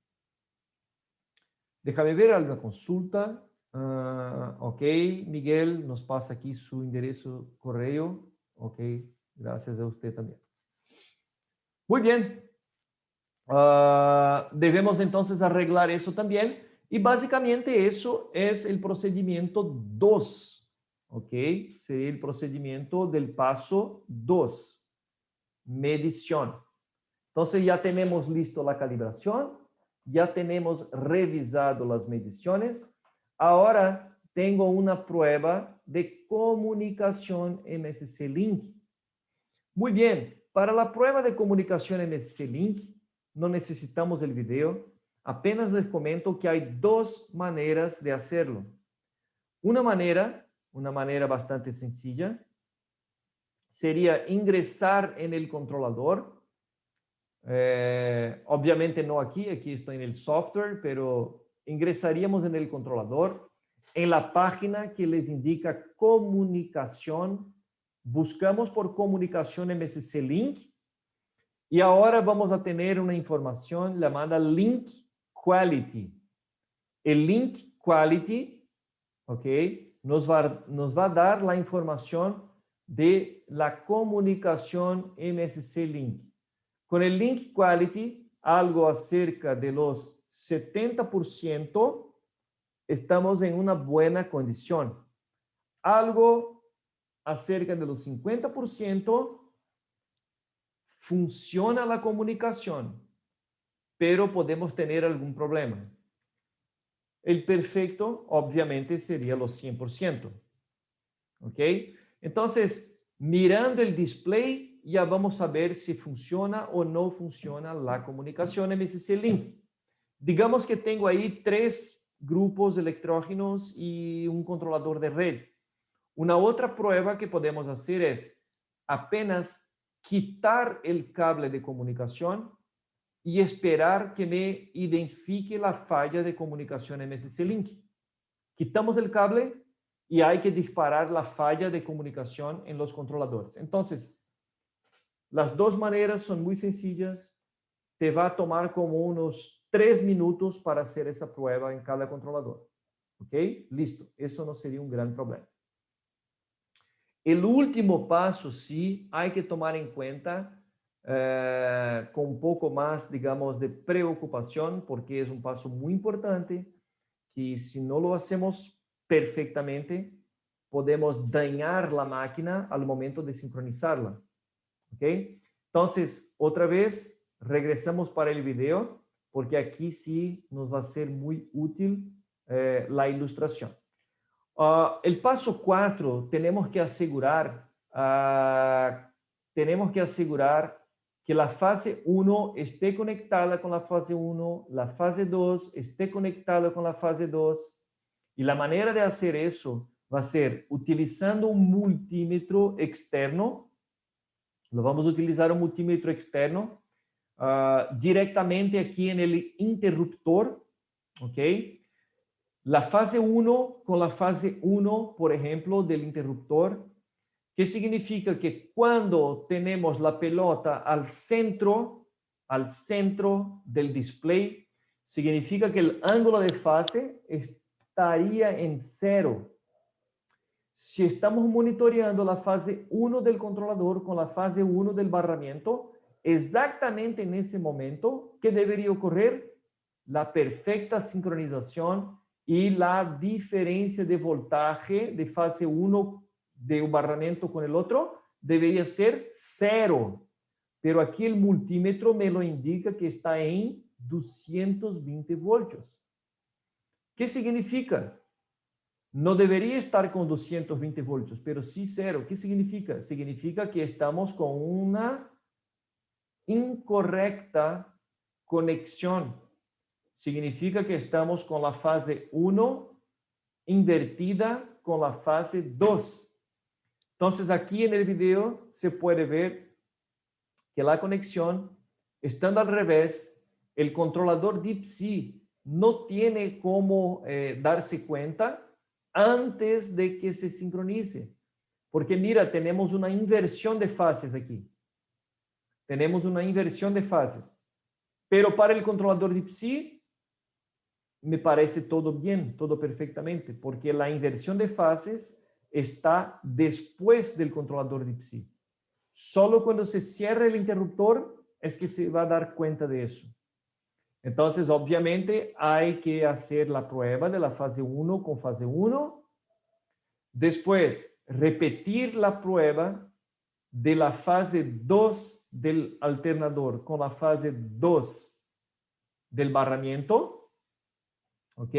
Déjame ver alguna consulta. Ok, Miguel nos pasa aquí su enderezo correo. Ok, gracias a usted también. Muy bien. Debemos entonces arreglar eso también. Y básicamente eso es el procedimiento 2. Ok, sería el procedimiento del paso 2. Medición. Entonces ya tenemos listo la calibración, ya tenemos revisado las mediciones. Ahora tengo una prueba de comunicación MSC Link. Muy bien, para la prueba de comunicación MSC Link, no necesitamos el video. Apenas les comento que hay dos maneras de hacerlo. Una manera bastante sencilla, sería ingresar en el controlador. Obviamente no aquí estoy en el software, pero ingresaríamos en el controlador, en la página que les indica comunicación. Buscamos por comunicación MSC Link y ahora vamos a tener una información llamada Link Quality. El Link Quality, ¿ok? Nos va a dar la información de la comunicación MSC Link. Con el Link Quality, algo acerca de los 70%, estamos en una buena condición. Algo acerca de los 50%, funciona la comunicación, pero podemos tener algún problema. El perfecto, obviamente, sería los 100%. ¿Ok? Entonces, mirando el display, ya vamos a ver si funciona o no funciona la comunicación MSC Link. Digamos que tengo ahí 3 grupos electrógenos y un controlador de red. Una otra prueba que podemos hacer es apenas quitar el cable de comunicación y esperar que me identifique la falla de comunicación MSC Link. Quitamos el cable y hay que disparar la falla de comunicación en los controladores. Entonces, las dos maneras son muy sencillas. Te va a tomar como unos 3 minutos para hacer esa prueba en cada controlador. ¿Ok? Listo. Eso no sería un gran problema. El último paso, sí, hay que tomar en cuenta con un poco más, digamos, de preocupación, porque es un paso muy importante que si no lo hacemos perfectamente, podemos dañar la máquina al momento de sincronizarla. ¿Ok? Entonces, otra vez, regresamos para el video, porque aquí sí nos va a ser muy útil la ilustración. El paso 4, tenemos que asegurar que la fase 1 esté conectada con la fase 1, la fase 2 esté conectada con la fase 2. Y la manera de hacer eso va a ser utilizando un multímetro externo. Lo vamos a utilizar un multímetro externo directamente aquí en el interruptor. ¿Ok? La fase 1 con la fase 1, por ejemplo, del interruptor, que significa que cuando tenemos la pelota al centro del display, significa que el ángulo de fase estaría en 0. Si estamos monitoreando la fase 1 del controlador con la fase 1 del barramiento, exactamente en ese momento, ¿qué debería ocurrir? La perfecta sincronización y la diferencia de voltaje de fase 1 de un barramiento con el otro debería ser 0. Pero aquí el multímetro me lo indica que está en 220 voltios. ¿Qué significa? No debería estar con 220 voltios, pero sí 0. ¿Qué significa? Significa que estamos con una incorrecta conexión. Significa que estamos con la fase 1 invertida con la fase 2. Entonces, aquí en el video se puede ver que la conexión, estando al revés, el controlador DeepC no tiene cómo darse cuenta antes de que se sincronice. Porque mira, tenemos una inversión de fases aquí. Tenemos una inversión de fases. Pero para el controlador DeepC, me parece todo bien, todo perfectamente, porque la inversión de fases está después del controlador DeepC. Solo cuando se cierra el interruptor es que se va a dar cuenta de eso. Entonces, obviamente, hay que hacer la prueba de la fase 1 con fase 1. Después, repetir la prueba de la fase 2 del alternador con la fase 2 del barramiento. ¿Ok?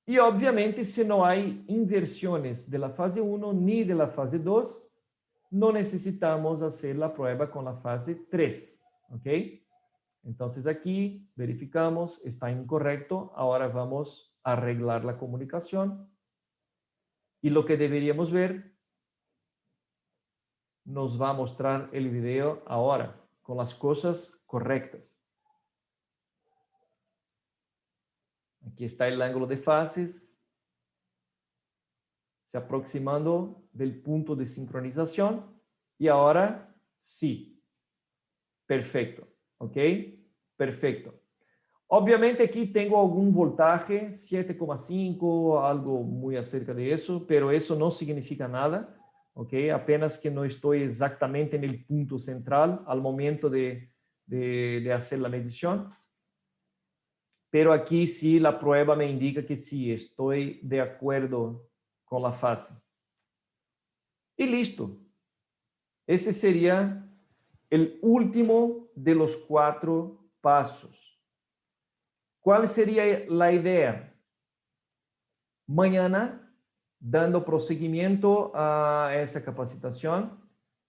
Y obviamente, si no hay inversiones de la fase 1 ni de la fase 2, no necesitamos hacer la prueba con la fase 3. ¿Ok? Entonces aquí verificamos, está incorrecto. Ahora vamos a arreglar la comunicación. Y lo que deberíamos ver, nos va a mostrar el video ahora con las cosas correctas. Aquí está el ángulo de fases, se aproximando del punto de sincronización. Y ahora sí. Perfecto. ¿Ok? Perfecto. Obviamente aquí tengo algún voltaje, 7,5, algo muy acerca de eso, pero eso no significa nada. ¿Ok? Apenas que no estoy exactamente en el punto central al momento de hacer la medición. Pero aquí sí la prueba me indica que sí, estoy de acuerdo con la fase. Y listo. Ese sería el último de los 4 pasos. ¿Cuál sería la idea? Mañana, dando prosseguimiento a esa capacitación,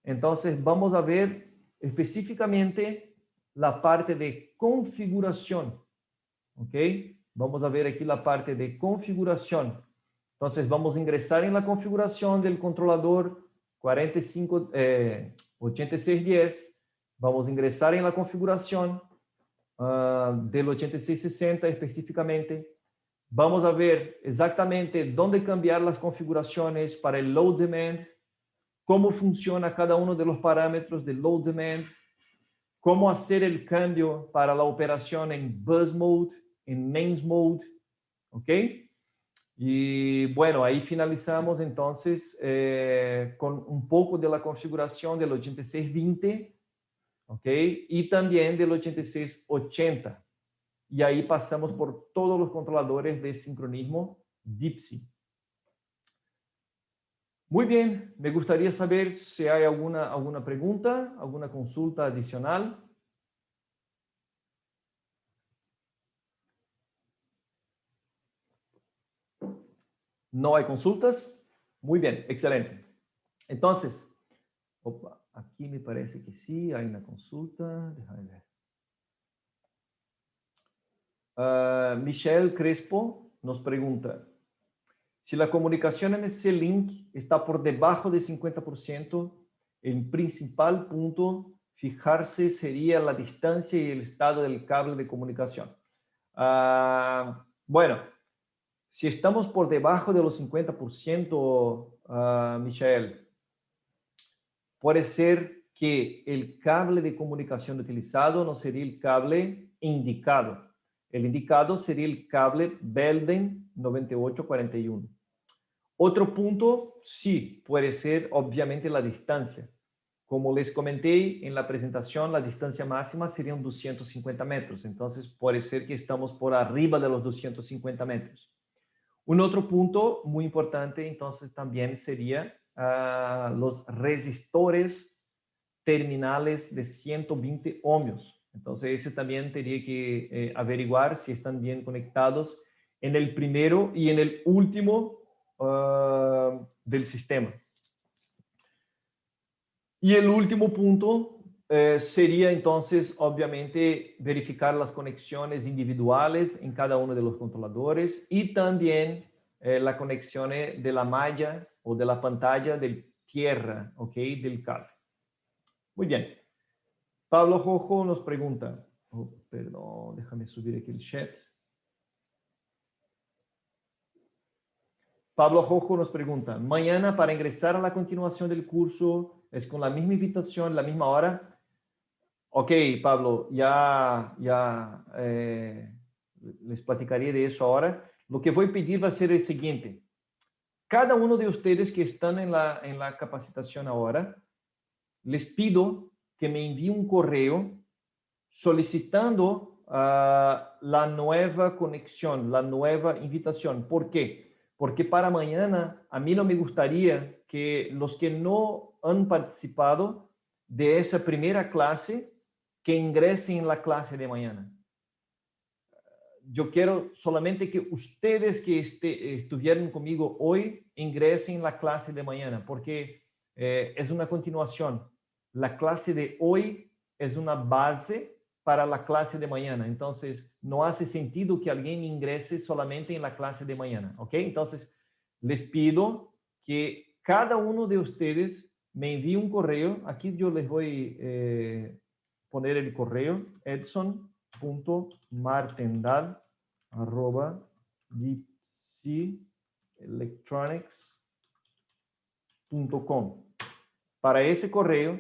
entonces vamos a ver específicamente la parte de configuración. ¿Ok? Vamos a ver aquí la parte de configuración. Entonces vamos a ingresar en la configuración del controlador 8610. Vamos a ingresar en la configuración del 8660 específicamente. Vamos a ver exactamente dónde cambiar las configuraciones para el load demand, cómo funciona cada uno de los parámetros del load demand, cómo hacer el cambio para la operación en bus mode, en mains mode, ¿ok? Y bueno, ahí finalizamos entonces con un poco de la configuración del 8620, ¿ok? Y también del 8680. Y ahí pasamos por todos los controladores de sincronismo DIPSI. Muy bien, me gustaría saber si hay alguna pregunta, alguna consulta adicional. ¿No hay consultas? Muy bien, excelente. Entonces, opa, aquí me parece que sí, hay una consulta. Déjame ver. Michelle Crespo nos pregunta, si la comunicación en ese link está por debajo de 50%, el principal punto fijarse sería la distancia y el estado del cable de comunicación. Bueno, si estamos por debajo de los 50%, Michelle, puede ser que el cable de comunicación utilizado no sería el cable indicado. El indicado sería el cable Belden 9841. Otro punto, sí, puede ser obviamente la distancia. Como les comenté en la presentación, la distancia máxima serían 250 metros. Entonces, puede ser que estamos por arriba de los 250 metros. Un otro punto muy importante, entonces, también sería los resistores terminales de 120 ohmios. Entonces, ese también tendría que averiguar si están bien conectados en el primero y en el último del sistema. Y el último punto sería entonces, obviamente, verificar las conexiones individuales en cada uno de los controladores y también la conexión de la malla o de la pantalla de tierra, ¿ok? Del cable. Muy bien. Pablo Jojo nos pregunta, perdón, déjame subir aquí el chat. Pablo Jojo nos pregunta, mañana para ingresar a la continuación del curso es con la misma invitación, la misma hora. Ok, Pablo, ya les platicaré de eso ahora. Lo que voy a pedir va a ser el siguiente. Cada uno de ustedes que están en la capacitación ahora, les pido que me envíen un correo solicitando la nueva conexión, la nueva invitación. ¿Por qué? Porque para mañana a mí no me gustaría que los que no han participado de esa primera clase, que ingresen en la clase de mañana. yo quiero solamente que ustedes que estuvieron conmigo hoy ingresen en la clase de mañana, porque es una continuación. La clase de hoy es una base para la clase de mañana. Entonces, no hace sentido que alguien ingrese solamente en la clase de mañana, ¿ok? Entonces, les pido que cada uno de ustedes me envíe un correo. Aquí yo les voy a poner el correo, edson.martendal@gipsyelectronics.com. Para ese correo,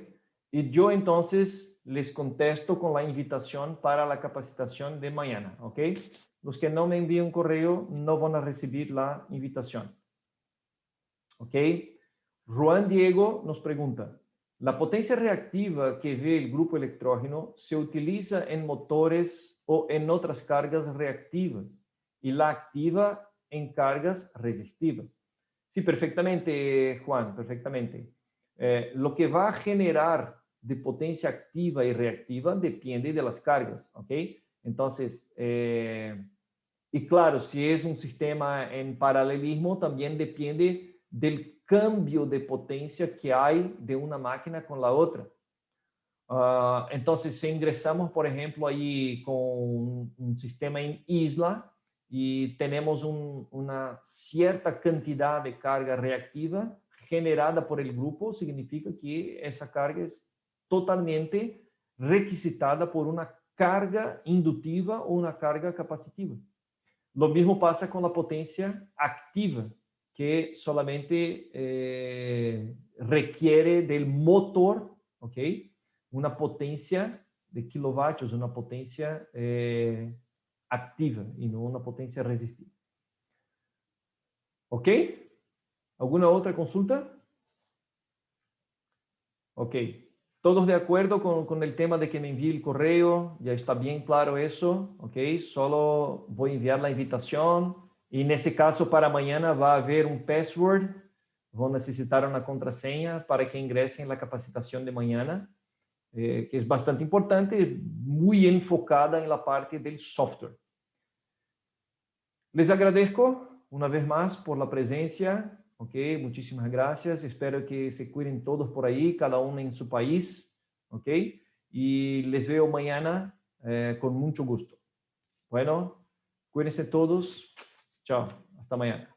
y yo entonces les contesto con la invitación para la capacitación de mañana, ¿ok? Los que no me envíen un correo no van a recibir la invitación, ¿ok? Juan Diego nos pregunta, ¿la potencia reactiva que ve el grupo electrógeno se utiliza en motores o en otras cargas reactivas y la activa en cargas resistivas? Sí, perfectamente, Juan, perfectamente. Lo que va a generar de potencia activa y reactiva depende de las cargas, ¿ok? Entonces, y claro, si es un sistema en paralelismo, también depende del cambio de potencia que hay de una máquina con la otra. Entonces, si ingresamos, por ejemplo, ahí con un sistema en isla y tenemos una cierta cantidad de carga reactiva generada por el grupo, significa que esa carga es totalmente requisitada por una carga inductiva o una carga capacitiva. Lo mismo pasa con la potencia activa, que solamente requiere del motor, ¿ok? Una potencia de kilovatios, una potencia activa y no una potencia resistiva. ¿Ok? ¿Alguna otra consulta? Ok. ¿Todos de acuerdo con el tema de que me envíe el correo? Ya está bien claro eso, ¿ok? Solo voy a enviar la invitación y en ese caso para mañana va a haber un password. Vão necesitar una contraseña para que ingresen en la capacitación de mañana, que es bastante importante, muy enfocada en la parte del software. Les agradezco una vez más por la presencia. Ok, muchísimas gracias. Espero que se cuiden todos por ahí, cada uno en su país. Ok, y les veo mañana con mucho gusto. Bueno, cuídense todos. Chao, hasta mañana.